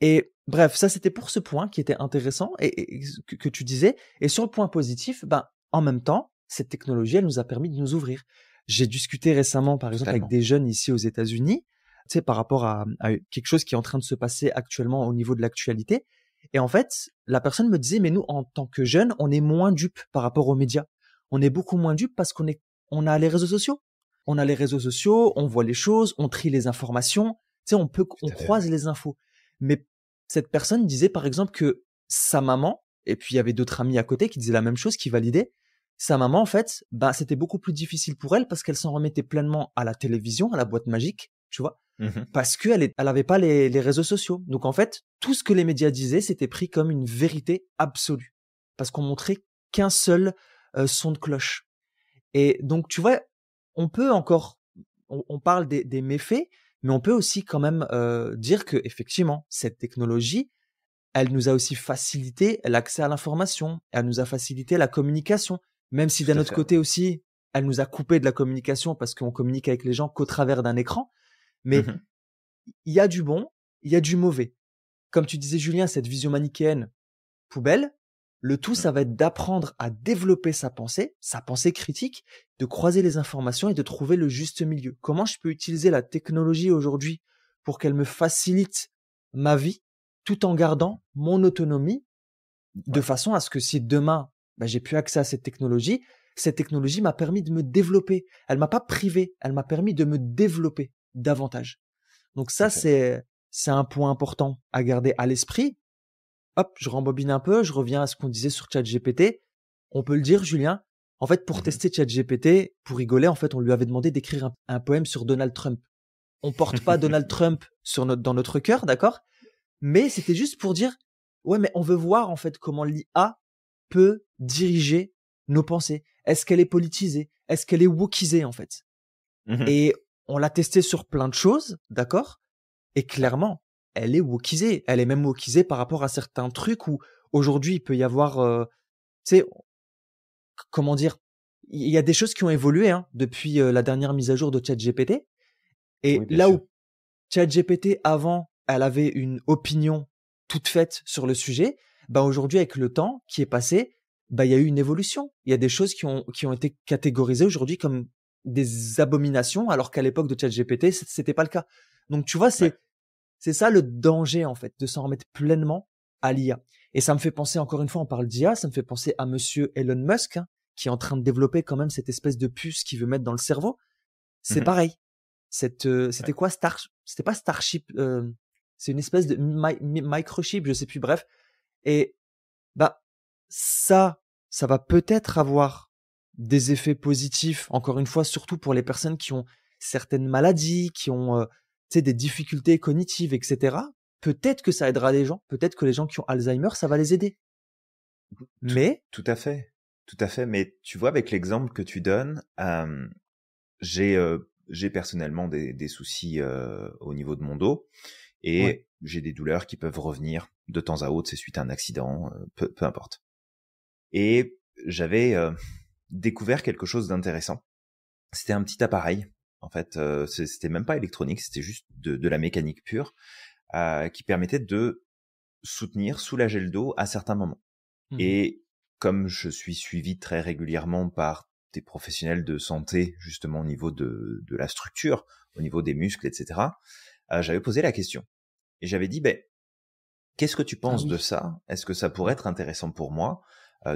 Et bref, ça c'était pour ce point qui était intéressant et que tu disais. Et sur le point positif, en même temps, cette technologie, elle nous a permis de nous ouvrir. J'ai discuté récemment, par exemple, avec des jeunes ici aux États-Unis, tu sais, par rapport à quelque chose qui est en train de se passer actuellement au niveau de l'actualité. Et en fait, la personne me disait, mais nous, en tant que jeunes, on est moins dupes par rapport aux médias. On est beaucoup moins dupes parce on a les réseaux sociaux. On a les réseaux sociaux, on voit les choses, on trie les informations. Tu sais, on croise les infos. Mais cette personne disait, par exemple, que sa maman, et puis il y avait d'autres amis à côté qui disaient la même chose, qui validaient, sa maman, en fait, c'était beaucoup plus difficile pour elle parce qu'elle s'en remettait pleinement à la télévision, à la boîte magique, tu vois, Mhm. parce qu'elle avait pas les réseaux sociaux. Donc en fait, tout ce que les médias disaient, c'était pris comme une vérité absolue, parce qu'on montrait qu'un seul son de cloche. Et donc tu vois, on peut encore, on parle des méfaits, mais on peut aussi quand même dire que effectivement, cette technologie, elle nous a aussi facilité l'accès à l'information, elle nous a facilité la communication, même si d'un Tout à autre fait. côté aussi, elle nous a coupé de la communication parce qu'on communique avec les gens qu'au travers d'un écran. Mais Mhm. il y a du bon, il y a du mauvais. Comme tu disais, Julien, cette vision manichéenne, poubelle. Le tout, ça va être d'apprendre à développer sa pensée critique, de croiser les informations et de trouver le juste milieu. Comment je peux utiliser la technologie aujourd'hui pour qu'elle me facilite ma vie tout en gardant mon autonomie de Ouais, façon à ce que si demain, j'ai plus accès à cette technologie m'a permis de me développer. Elle m'a pas privé, elle m'a permis de me développer davantage. Donc tout à ça, fait. c'est un point important à garder à l'esprit. Hop, je rembobine un peu, je reviens à ce qu'on disait sur ChatGPT. On peut le dire, Julien. En fait, pour Mhm. tester ChatGPT, pour rigoler, en fait, on lui avait demandé d'écrire un poème sur Donald Trump. On porte pas Donald Trump dans notre cœur, d'accord? Mais c'était juste pour dire, ouais, mais on veut voir, en fait, comment l'IA peut diriger nos pensées. Est-ce qu'elle est politisée? Est-ce qu'elle est wokisée, en fait? Mhm. Et on l'a testé sur plein de choses, d'accord? Et Ouais. clairement, elle est wokisée. Elle est même wokisée par rapport à certains trucs où aujourd'hui il peut y avoir, tu sais, comment dire, il y a des choses qui ont évolué hein, depuis la dernière mise à jour de ChatGPT. Et Oui, bien là sûr. où ChatGPT avant, elle avait une opinion toute faite sur le sujet, bah aujourd'hui avec le temps qui est passé, bah il y a eu une évolution. Il y a des choses qui ont été catégorisées aujourd'hui comme des abominations, alors qu'à l'époque de ChatGPT, c'était pas le cas. Donc tu vois, Ouais. c'est ça le danger en fait, de s'en remettre pleinement à l'IA. Et ça me fait penser, encore une fois, on parle d'IA, ça me fait penser à monsieur Elon Musk, hein, qui est en train de développer quand même cette espèce de puce qu'il veut mettre dans le cerveau. C'est Mhm. pareil. Ouais. C'était quoi C'était pas Starship, c'est une espèce de microchip, je sais plus, bref. Et bah ça, ça va peut-être avoir des effets positifs, encore une fois, surtout pour les personnes qui ont certaines maladies, qui ont tu sais, des difficultés cognitives, etc. Peut-être que ça aidera les gens, peut-être que les gens qui ont Alzheimer, ça va les aider. Tout, Mais, tout à fait. Tout à fait. Mais tu vois, avec l'exemple que tu donnes, j'ai personnellement des soucis au niveau de mon dos ouais, et j'ai des douleurs qui peuvent revenir de temps à autre, c'est suite à un accident, peu importe. Et j'avais découvert quelque chose d'intéressant. C'était un petit appareil. En fait, c'était même pas électronique, c'était juste de la mécanique pure qui permettait de soutenir, soulager le dos à certains moments. mhm, Et comme je suis suivi très régulièrement par des professionnels de santé, justement au niveau de la structure, au niveau des muscles, etc., j'avais posé la question. Et j'avais dit, ben, qu'est-ce que tu ah penses de oui, ça? Est-ce que ça pourrait mhm, être intéressant pour moi?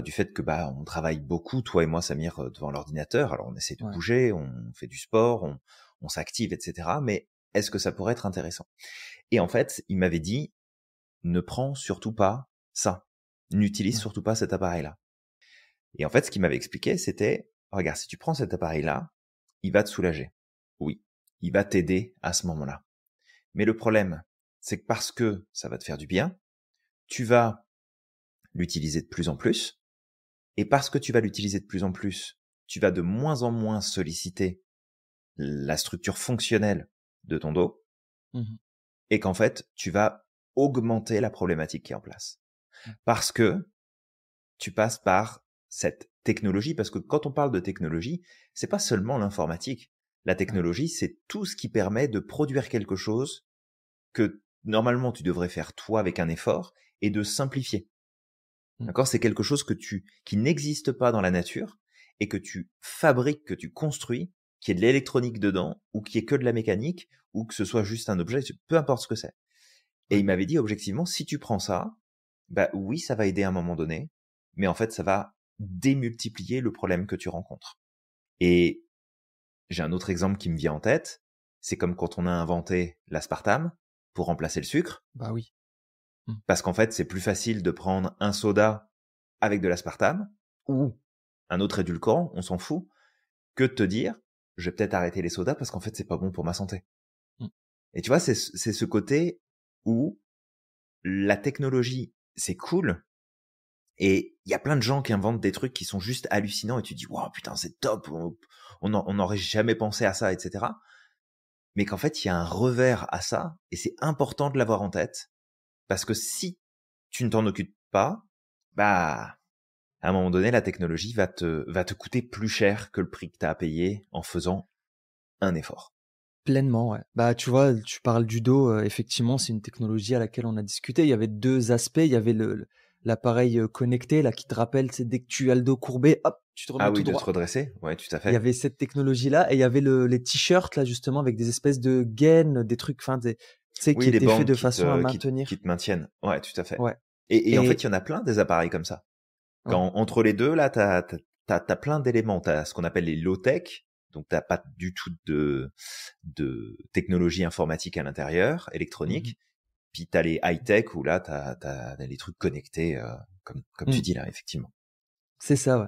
Du fait que bah on travaille beaucoup, toi et moi, Samir, devant l'ordinateur. Alors on essaie de ouais, bouger, on fait du sport, on s'active, etc. Mais est-ce que ça pourrait être intéressant? Et en fait, il m'avait dit, ne prends surtout pas ça. N'utilise ouais, surtout pas cet appareil-là. Et en fait, ce qu'il m'avait expliqué, c'était, regarde, si tu prends cet appareil-là, il va te soulager. Oui, il va t'aider à ce moment-là. Mais le problème, c'est que parce que ça va te faire du bien, tu vas l'utiliser de plus en plus. Et parce que tu vas l'utiliser de plus en plus, tu vas de moins en moins solliciter la structure fonctionnelle de ton dos. mhm, Et qu'en fait, tu vas augmenter la problématique qui est en place. ouais, Parce que tu passes par cette technologie, parce que quand on parle de technologie, c'est pas seulement l'informatique. La ouais, technologie, c'est tout ce qui permet de produire quelque chose que normalement tu devrais faire toi avec un effort et de simplifier. mhm, D'accord? C'est quelque chose qui n'existe pas dans la nature et que tu fabriques, que tu construis, qui est de l'électronique dedans ou qui est que de la mécanique ou que ce soit juste un objet, peu importe ce que c'est. Et ouais, il m'avait dit objectivement, si tu prends ça, bah oui, ça va aider à un moment donné, mais en fait, ça va démultiplier le problème que tu rencontres. Et j'ai un autre exemple qui me vient en tête. C'est comme quand on a inventé l'aspartame pour remplacer le sucre, bah oui, mhm, parce qu'en fait, c'est plus facile de prendre un soda avec de l'aspartame ou un autre édulcorant, on s'en fout, que de te dire, je vais peut-être arrêter les sodas parce qu'en fait, c'est pas bon pour ma santé. mhm. Et tu vois, c'est ce côté où la technologie, c'est cool. Et il y a plein de gens qui inventent des trucs qui sont juste hallucinants et tu dis, waouh, putain, c'est top. On n'aurait jamais pensé à ça, etc. Mais qu'en fait, il y a un revers à ça et c'est important de l'avoir en tête parce que si tu ne t'en occupes pas, bah, à un moment donné, la technologie va te coûter plus cher que le prix que tu as à payer en faisant un effort. Pleinement, ouais. Bah, tu vois, tu parles du dos, effectivement, c'est une technologie à laquelle on a discuté. Il y avait 2 aspects. Il y avait l'appareil, connecté, là, qui te rappelle, tu sais, dès que tu as le dos courbé, hop, tu te Ah remets tout oui, de se droit. redresser, ouais, tout à Il y fait. avait cette technologie-là et il y avait les t-shirts, là, justement, avec des espèces de gaines, des trucs, enfin, tu sais, qui Oui, les étaient faits bandes de façon à qui maintenir. te maintiennent. Ouais, tout à fait. Ouais. Et en fait, Et il y en a plein des appareils comme ça. ouais. Entre les deux, là, t'as plein d'éléments. T'as ce qu'on appelle les low-tech, donc t'as pas du tout de technologie informatique à l'intérieur, Mmh. électronique. Puis t'as les high-tech où là, t'as les trucs connectés, comme tu Mmh. dis là, effectivement. C'est ça, ouais.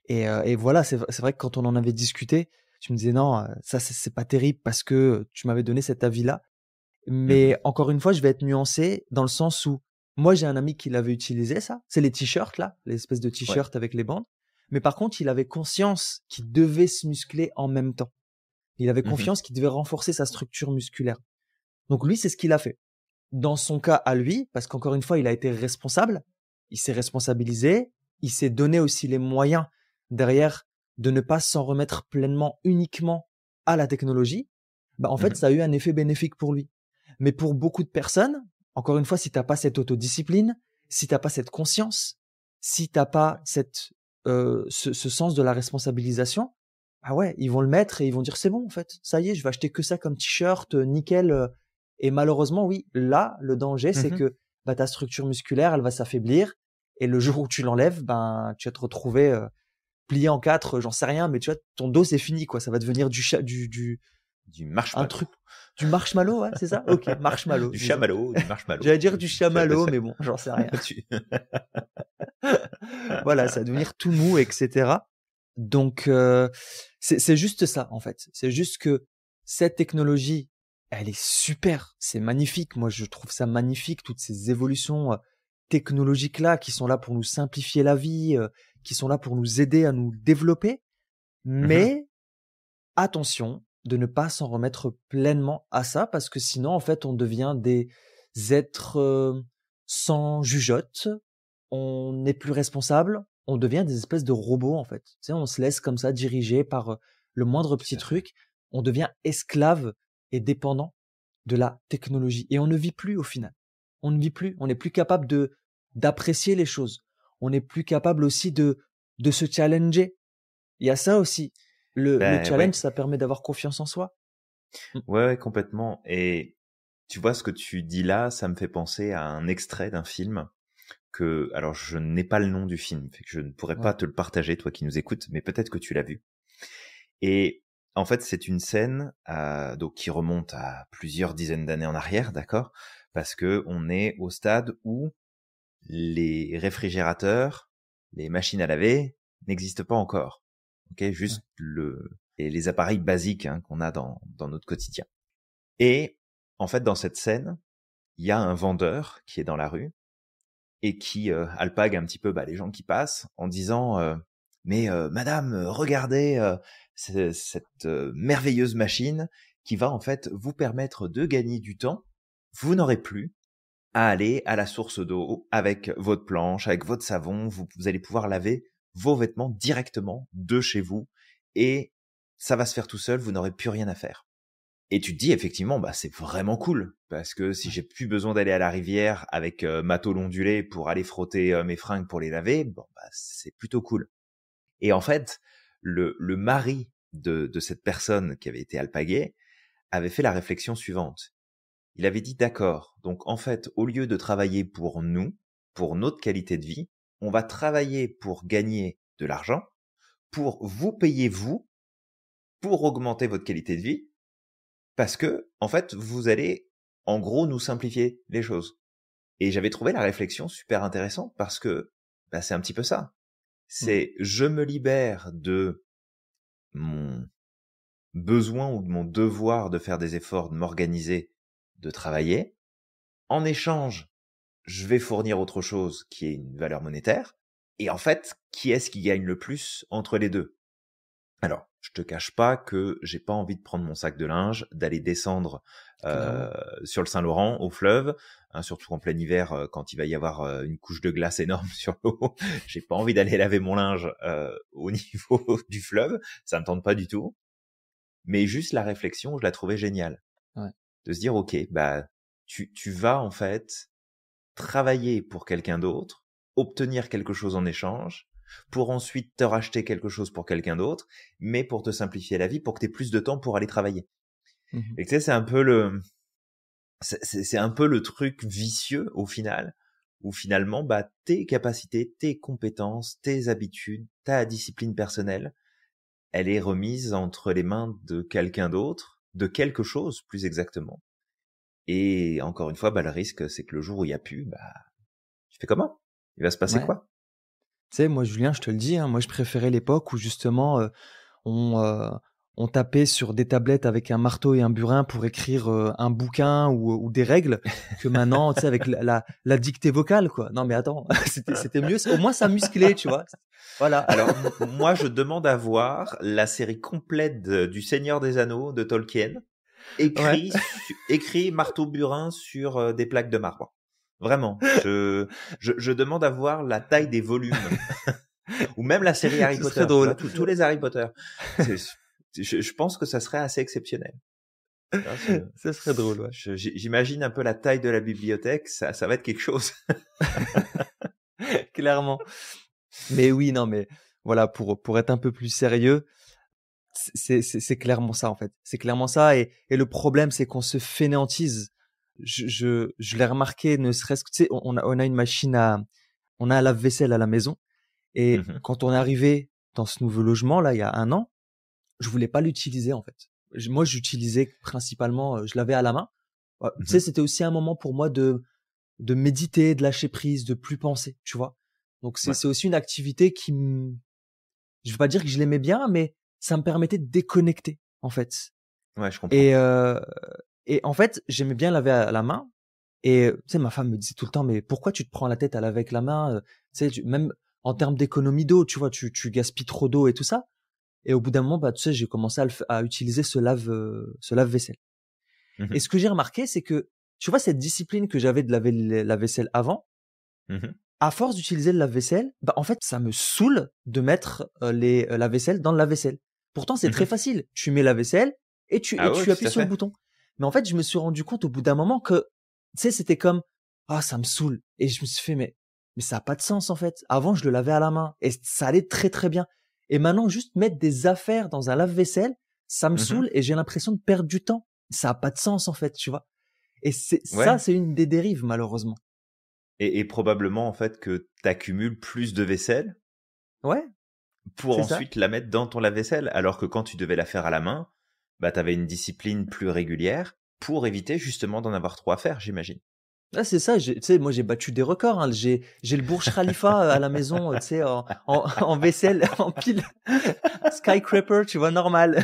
Et voilà, c'est vrai que quand on en avait discuté, tu me disais: «Non, ça, c'est pas terrible» parce que tu m'avais donné cet avis-là. Mhm. Mais encore une fois, je vais être nuancé dans le sens où moi, j'ai un ami qui l'avait utilisé ça. C'est les t-shirts là, les espèces de Ouais. t-shirts avec les bandes. Mais par contre, il avait conscience qu'il devait se muscler en même temps. Il avait Mhm. confiance qu'il devait renforcer sa structure musculaire. Donc lui, c'est ce qu'il a fait. Dans son cas à lui, parce qu'encore une fois, il a été responsable, il s'est responsabilisé, il s'est donné aussi les moyens derrière de ne pas s'en remettre pleinement uniquement à la technologie. Bah, en fait, Mhm. ça a eu un effet bénéfique pour lui. Mais pour beaucoup de personnes, encore une fois, si t'as pas cette autodiscipline, si t'as pas cette conscience, si t'as pas ce sens de la responsabilisation, ah ouais, ils vont le mettre et ils vont dire c'est bon en fait, ça y est, je vais acheter que ça comme t-shirt, nickel. Et malheureusement, oui, là, le danger, c'est Mhm. que bah, ta structure musculaire, elle va s'affaiblir. Et le jour où tu l'enlèves, ben, tu vas te retrouver plié en 4, j'en sais rien, mais tu vois, ton dos, c'est fini, quoi. Ça va devenir Du un marshmallow. truc, du marshmallow, ouais, c'est ça? Ok, marshmallow, Du disons. chamallow, du marshmallow. J'allais dire du Tu l'appelles chamallow, ça. mais bon, j'en sais rien. Tu- Voilà, ça va devenir tout mou, etc. Donc, c'est juste ça, en fait. C'est juste que cette technologie, elle est super, c'est magnifique. Moi, je trouve ça magnifique, toutes ces évolutions technologiques-là qui sont là pour nous simplifier la vie, qui sont là pour nous aider à nous développer. Mhm. Mais attention de ne pas s'en remettre pleinement à ça, parce que sinon, en fait, on devient des êtres sans jugeote, on n'est plus responsable, on devient des espèces de robots, en fait. Tu sais, on se laisse comme ça diriger par le moindre Tout petit à fait. truc, on devient esclave et dépendant de la technologie. Et on ne vit plus au final. On ne vit plus, on n'est plus capable d'apprécier les choses. On n'est plus capable aussi de se challenger. Il y a ça aussi. Le Ben challenge, ouais. ça permet d'avoir confiance en soi. Mmh. Ouais, ouais, complètement. Et tu vois, ce que tu dis là, ça me fait penser à un extrait d'un film alors je n'ai pas le nom du film, fait que je ne pourrais pas Ouais. te le partager, toi qui nous écoutes, mais peut-être que tu l'as vu. Et en fait, c'est une scène donc qui remonte à plusieurs dizaines d'années en arrière, d'accord? Parce que on est au stade où les réfrigérateurs, les machines à laver n'existent pas encore. Ok, Ouais. juste les appareils basiques hein, qu'on a dans notre quotidien. Et en fait, dans cette scène, il y a un vendeur qui est dans la rue et qui alpague un petit peu les gens qui passent en disant mais madame, regardez cette merveilleuse machine qui va en fait vous permettre de gagner du temps. Vous n'aurez plus à aller à la source d'eau avec votre planche, avec votre savon. Vous allez pouvoir laver vos vêtements directement de chez vous et ça va se faire tout seul. Vous n'aurez plus rien à faire. Et tu te dis effectivement, c'est vraiment cool parce que si Ouais. j'ai plus besoin d'aller à la rivière avec ma tôle ondulée pour aller frotter mes fringues pour les laver, bon c'est plutôt cool. Et en fait, le mari de cette personne qui avait été alpaguée avait fait la réflexion suivante. Il avait dit d'accord, donc en fait, au lieu de travailler pour nous, pour notre qualité de vie, on va travailler pour gagner de l'argent, pour vous payer vous, pour augmenter votre qualité de vie parce que, en fait, vous allez, en gros, nous simplifier les choses. Et j'avais trouvé la réflexion super intéressante parce que, c'est un petit peu ça. Mmh. C'est, je me libère de mon besoin ou de mon devoir de faire des efforts, de m'organiser de travailler. En échange, je vais fournir autre chose qui est une valeur monétaire. Et en fait, qui est-ce qui gagne le plus entre les deux? Alors, je te cache pas que j'ai pas envie de prendre mon sac de linge, d'aller descendre Clairement. sur le Saint-Laurent, au fleuve, hein, surtout en plein hiver, quand il va y avoir une couche de glace énorme sur l'eau. J'ai pas envie d'aller laver mon linge au niveau du fleuve, ça me tente pas du tout. Mais juste la réflexion, je la trouvais géniale. Ouais. De se dire, ok, bah tu vas en fait travailler pour quelqu'un d'autre, obtenir quelque chose en échange, pour ensuite te racheter quelque chose pour quelqu'un d'autre, mais pour te simplifier la vie, pour que tu aies plus de temps pour aller travailler. Mmh. Et tu sais, c'est un peu le truc vicieux au final, où finalement, bah, tes capacités, tes compétences, tes habitudes, ta discipline personnelle, elle est remise entre les mains de quelqu'un d'autre, de quelque chose plus exactement. Et encore une fois, bah, le risque, c'est que le jour où il y a plus, bah, tu fais comment? Il va se passer Ouais. quoi? Tu sais, moi, Julien, je te le dis, hein, moi, je préférais l'époque où justement, on, heu, on tapait sur des tablettes avec un marteau et un burin pour écrire, un bouquin ou des règles, que maintenant, tu sais, avec la dictée vocale, quoi. Non, mais attends, c'était mieux. Au moins, ça musclait, tu vois? Voilà. Alors, moi, je demande à voir la série complète du Seigneur des Anneaux de Tolkien, Ouais. écrit marteau-burin sur des plaques de marbre. Vraiment, je demande à voir la taille des volumes, ou même la série Harry Ce Potter, serait tu vois, drôle. tous les Harry Potter. C'est- je pense que ça serait assez exceptionnel. Tu vois, Ce serait drôle, ouais. j'imagine un peu la taille de la bibliothèque, ça va être quelque chose. Clairement. Mais oui, non, mais voilà, pour être un peu plus sérieux, c'est clairement ça, en fait. C'est clairement ça et le problème, c'est qu'on se fainéantise. Je l'ai remarqué, ne serait-ce que, tu sais, on a une machine on a un lave-vaisselle à la maison et Mhm, quand on est arrivé dans ce nouveau logement, là, il y a 1 an, je voulais pas l'utiliser, en fait. Moi, j'utilisais principalement, je lavais à la main. Tu sais, mhm. c'était aussi un moment pour moi de méditer, de lâcher prise, de plus penser, tu vois? Donc Ouais, c'est aussi une activité je vais pas dire que je l'aimais bien, mais ça me permettait de déconnecter, en fait. ouais, je comprends. Et heu et en fait, j'aimais bien laver à la main et tu sais, ma femme me disait tout le temps: «Mais pourquoi tu te prends la tête à laver avec la main?» Tu sais, même en termes d'économie d'eau, tu vois, tu gaspilles trop d'eau et tout ça et au bout d'un moment, bah, tu sais, j'ai commencé à utiliser ce lave-vaisselle et Mhm, ce que j'ai remarqué, c'est que, tu vois, cette discipline que j'avais de laver la vaisselle avant, mhm, à force d'utiliser le lave-vaisselle, bah, en fait, ça me saoule de mettre, la vaisselle dans le lave-vaisselle. Pourtant, c'est très mhm. facile. Tu mets la vaisselle et Ah ouais, tu tout appuies à sur le fait. bouton. Mais en fait, je me suis rendu compte au bout d'un moment que, tu sais, c'était comme: «Ah, ça me saoule» et je me suis fait: «Mais ça a pas de sens, en fait». Avant, je le lavais à la main et ça allait très, très bien et maintenant, juste mettre des affaires dans un lave-vaisselle, ça me Mhm. saoule et j'ai l'impression de perdre du temps. Ça a pas de sens, en fait, tu vois? Et Ouais. c'est une des dérives, malheureusement. Et probablement en fait que tu accumules plus de vaisselle Ouais, pour c'est ça. ensuite la mettre dans ton lave-vaisselle, alors que quand tu devais la faire à la main, bah tu avais une discipline plus régulière pour éviter justement d'en avoir trop à faire, j'imagine. Ah, c'est ça, tu sais, moi j'ai battu des records, hein. J'ai le Burj Khalifa à la maison, tu sais, en vaisselle, en pile skyscraper, tu vois, normal.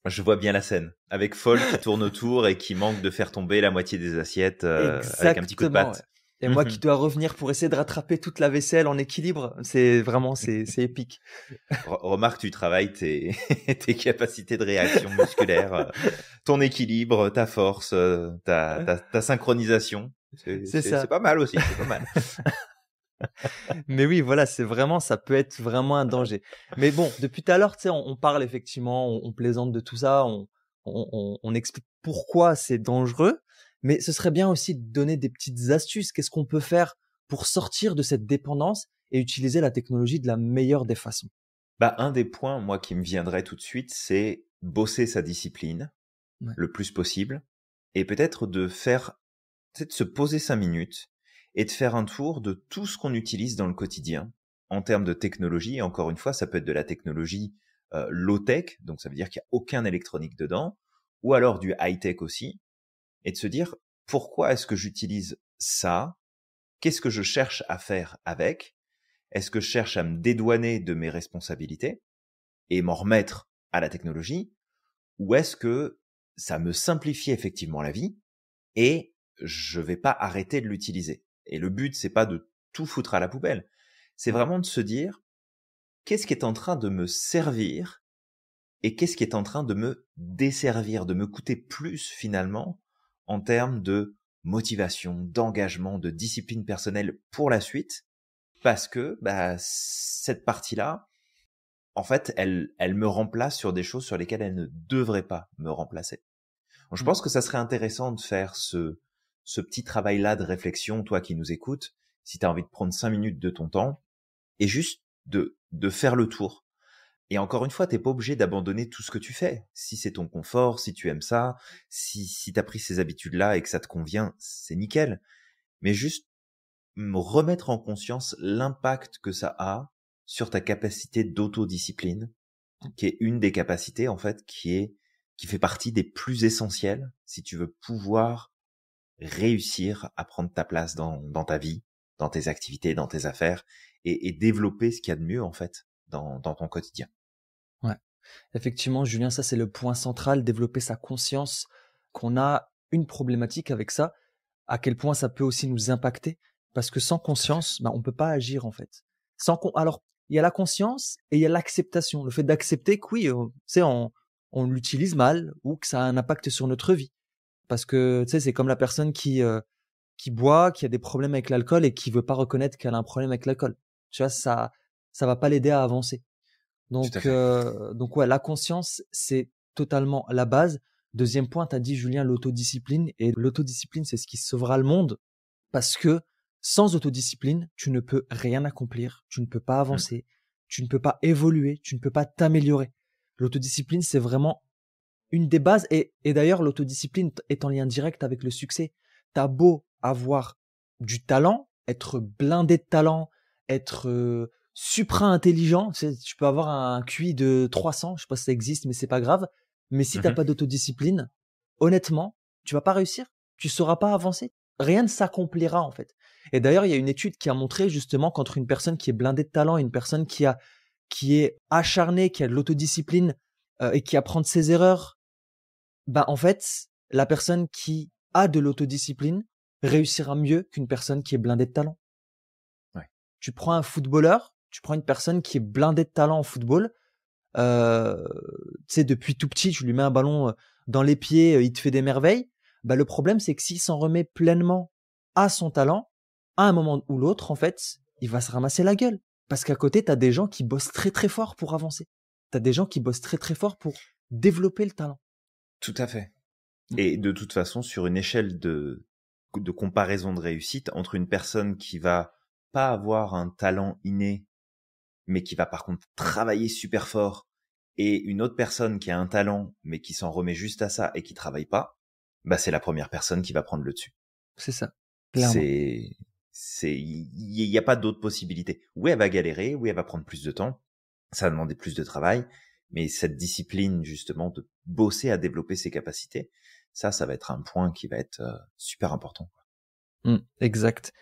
Je vois bien la scène, avec Foll qui tourne autour et qui manque de faire tomber la moitié des assiettes avec un petit coup de Exactement, ouais. patte. Et moi qui dois revenir pour essayer de rattraper toute la vaisselle en équilibre, c'est vraiment, c'est épique. Remarque, tu travailles tes, tes capacités de réaction musculaire, ton équilibre, ta force, ta synchronisation. C'est C'est ça. pas mal aussi, c'est pas mal. Mais oui, voilà, c'est vraiment, ça peut être vraiment un danger. Mais bon, depuis tout à l'heure, tu sais, on parle effectivement, on plaisante de tout ça, on explique pourquoi c'est dangereux, mais ce serait bien aussi de donner des petites astuces. Qu'est-ce qu'on peut faire pour sortir de cette dépendance et utiliser la technologie de la meilleure des façons? Bah, un des points, moi, qui me viendrait tout de suite, c'est bosser sa discipline Ouais. le plus possible et peut-être de se poser 5 minutes et de faire un tour de tout ce qu'on utilise dans le quotidien en termes de technologie. Et encore une fois, ça peut être de la technologie low-tech, donc ça veut dire qu'il n'y a aucun électronique dedans, ou alors du high-tech aussi, et de se dire pourquoi est-ce que j'utilise ça? Qu'est-ce que je cherche à faire avec? Est-ce que je cherche à me dédouaner de mes responsabilités et m'en remettre à la technologie? ou est-ce que ça me simplifie effectivement la vie et je vais pas arrêter de l'utiliser. Et le but, c'est pas de tout foutre à la poubelle. C'est Ouais. vraiment de se dire, qu'est-ce qui est en train de me servir et qu'est-ce qui est en train de me desservir, de me coûter plus finalement en termes de motivation, d'engagement, de discipline personnelle pour la suite, parce que cette partie-là, en fait, elle me remplace sur des choses sur lesquelles elle ne devrait pas me remplacer. Donc, je Mmh. pense que ça serait intéressant de faire ce petit travail-là de réflexion, toi qui nous écoutes, si tu as envie de prendre 5 minutes de ton temps, et juste de faire le tour. Et encore une fois, t'es pas obligé d'abandonner tout ce que tu fais. Si c'est ton confort, si tu aimes ça, si t'as pris ces habitudes-là et que ça te convient, c'est nickel. Mais juste me remettre en conscience l'impact que ça a sur ta capacité d'autodiscipline, qui est une des capacités, en fait, qui fait partie des plus essentielles si tu veux pouvoir réussir à prendre ta place dans ta vie, dans tes activités, dans tes affaires et développer ce qu'il y a de mieux, en fait, dans ton quotidien. Ouais. Effectivement, Julien, ça c'est le point central, développer sa conscience qu'on a une problématique avec ça, à quel point ça peut aussi nous impacter, parce que sans Tout à fait. conscience, on peut pas agir en fait. Alors, il y a la conscience et il y a l'acceptation, le fait d'accepter que oui, tu sais, on l'utilise mal ou que ça a un impact sur notre vie, parce que tu sais, c'est comme la personne qui boit, qui a des problèmes avec l'alcool et qui veut pas reconnaître qu'elle a un problème avec l'alcool. Tu vois, ça va pas l'aider à avancer. Tout à Donc, fait. ouais, la conscience, c'est totalement la base. Deuxième point, tu as dit, Julien, l'autodiscipline. Et l'autodiscipline, c'est ce qui sauvera le monde. Parce que sans autodiscipline, tu ne peux rien accomplir, tu ne peux pas Mmh. avancer, tu ne peux pas évoluer, tu ne peux pas t'améliorer. L'autodiscipline, c'est vraiment une des bases. Et d'ailleurs, l'autodiscipline est en lien direct avec le succès. T'as beau avoir du talent, être blindé de talent, être supra intelligent. Tu peux avoir un QI de 300, je sais pas si ça existe, mais c'est pas grave. Mais si t'as Mmh. pas d'autodiscipline, honnêtement, tu vas pas réussir. Tu sauras pas avancer. Rien ne s'accomplira en fait. Et d'ailleurs, il y a une étude qui a montré justement qu'entre une personne qui est blindée de talent et une personne qui est acharnée, qui a de l'autodiscipline et qui apprend de ses erreurs, en fait, la personne qui a de l'autodiscipline réussira mieux qu'une personne qui est blindée de talent. Ouais. Tu prends un footballeur, tu prends une personne qui est blindée de talent en football, tu sais, depuis tout petit, tu lui mets un ballon dans les pieds, il te fait des merveilles. Le problème, c'est que s'il s'en remet pleinement à son talent, à un moment ou l'autre, en fait, il va se ramasser la gueule. Parce qu'à côté, tu as des gens qui bossent très très fort pour avancer. Tu as des gens qui bossent très très fort pour développer le talent. Tout à fait. Mm. Et de toute façon, sur une échelle de comparaison de réussite entre une personne qui va pas avoir un talent inné, mais qui va par contre travailler super fort, et une autre personne qui a un talent, mais qui s'en remet juste à ça et qui travaille pas, c'est la première personne qui va prendre le dessus. C'est ça, clairement. C'est, il y a pas d'autre possibilité. Oui, elle va galérer, oui, elle va prendre plus de temps, ça va demander plus de travail, mais cette discipline justement de bosser à développer ses capacités, ça va être un point qui va être super important. Exact.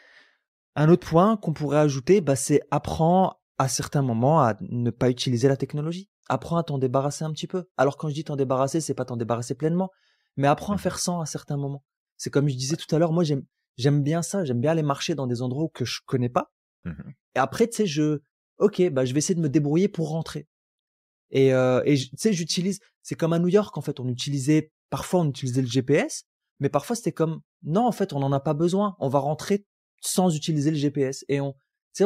Un autre point qu'on pourrait ajouter, c'est apprends à certains moments à ne pas utiliser la technologie. Apprends à t'en débarrasser un petit peu. Alors quand je dis t'en débarrasser, c'est pas t'en débarrasser pleinement, mais apprends à faire Mhm. sans à certains moments. C'est comme je disais tout à l'heure, moi j'aime bien ça, j'aime bien aller marcher dans des endroits que je connais pas. Mhm. Et après, tu sais, ok, je vais essayer de me débrouiller pour rentrer. Et tu sais, c'est comme à New York en fait, parfois on utilisait le GPS, mais parfois c'était comme, non en fait on n'en a pas besoin, on va rentrer sans utiliser le GPS et tu sais,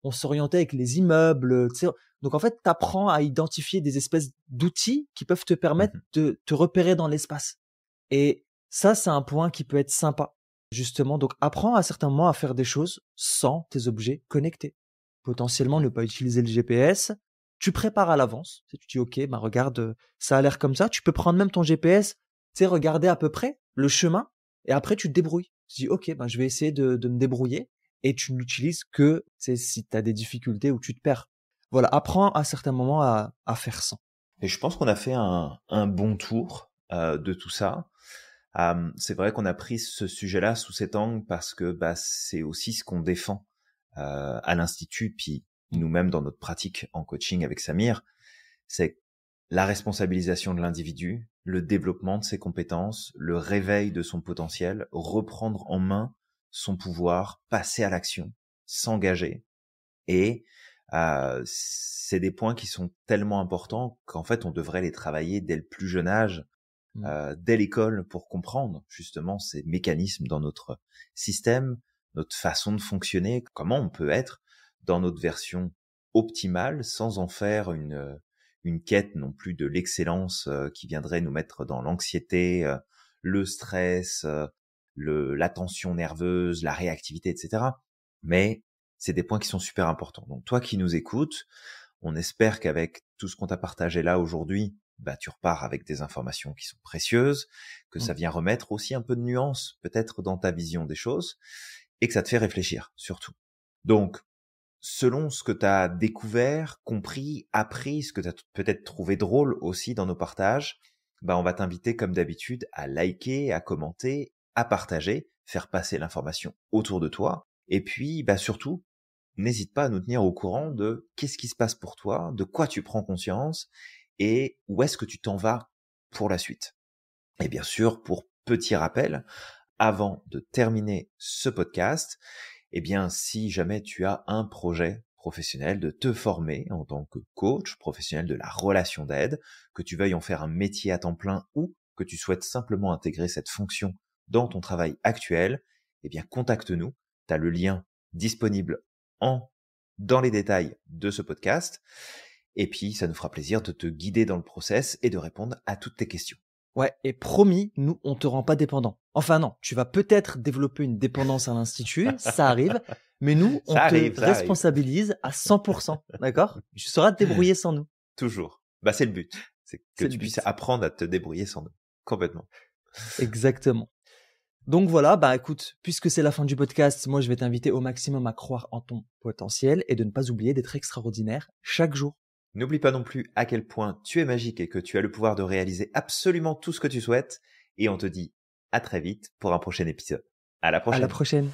on s'orientait avec les immeubles, tu sais, donc en fait t'apprends à identifier des espèces d'outils qui peuvent te permettre Mhm. de te repérer dans l'espace. Et ça c'est un point qui peut être sympa justement. Donc apprends à certains moments à faire des choses sans tes objets connectés. Potentiellement ne pas utiliser le GPS, tu prépares à l'avance. Tu dis, ok, regarde, ça a l'air comme ça. Tu peux prendre même ton GPS, tu sais, regarder à peu près le chemin, et après tu te débrouilles. Tu dis, ok, je vais essayer de me débrouiller, et tu n'utilises que, tu sais, si tu as des difficultés ou tu te perds. Voilà, apprends à certains moments à faire sans. Et je pense qu'on a fait un bon tour de tout ça. C'est vrai qu'on a pris ce sujet-là sous cet angle parce que c'est aussi ce qu'on défend à l'institut, puis nous-mêmes dans notre pratique en coaching avec Samir, c'est la responsabilisation de l'individu, le développement de ses compétences, le réveil de son potentiel, reprendre en main son pouvoir, passer à l'action, s'engager. Et c'est des points qui sont tellement importants qu'en fait, on devrait les travailler dès le plus jeune âge, dès l'école, pour comprendre justement ces mécanismes dans notre système, notre façon de fonctionner, comment on peut être dans notre version optimale sans en faire une quête non plus de l'excellence qui viendrait nous mettre dans l'anxiété, le stress, la tension nerveuse, la réactivité, etc. Mais c'est des points qui sont super importants. Donc toi qui nous écoutes, on espère qu'avec tout ce qu'on t'a partagé là aujourd'hui, tu repars avec des informations qui sont précieuses, que ça vient remettre aussi un peu de nuance peut-être dans ta vision des choses et que ça te fait réfléchir surtout. Donc, selon ce que tu as découvert, compris, appris, ce que tu as peut-être trouvé drôle aussi dans nos partages, on va t'inviter comme d'habitude à liker, à commenter, à partager, faire passer l'information autour de toi. Et puis, surtout, n'hésite pas à nous tenir au courant de qu'est-ce qui se passe pour toi, de quoi tu prends conscience et où est-ce que tu t'en vas pour la suite. Et bien sûr, pour petit rappel, avant de terminer ce podcast, si jamais tu as un projet professionnel de te former en tant que coach professionnel de la relation d'aide, que tu veuilles en faire un métier à temps plein ou que tu souhaites simplement intégrer cette fonction dans ton travail actuel, contacte-nous. Tu as le lien disponible dans les détails de ce podcast. Et puis, ça nous fera plaisir de te guider dans le process et de répondre à toutes tes questions. Ouais, et promis, nous, on te rend pas dépendant. Enfin non, tu vas peut-être développer une dépendance à l'institut, ça arrive, mais nous, on te responsabilise à 100%, d'accord? Tu sauras te débrouiller sans nous. Toujours. C'est le but. C'est que tu puisses apprendre à te débrouiller sans nous. Complètement. Exactement. Donc voilà, écoute, puisque c'est la fin du podcast, moi je vais t'inviter au maximum à croire en ton potentiel et de ne pas oublier d'être extraordinaire chaque jour. N'oublie pas non plus à quel point tu es magique et que tu as le pouvoir de réaliser absolument tout ce que tu souhaites. Et on te dit à très vite pour un prochain épisode. À la prochaine. À la prochaine.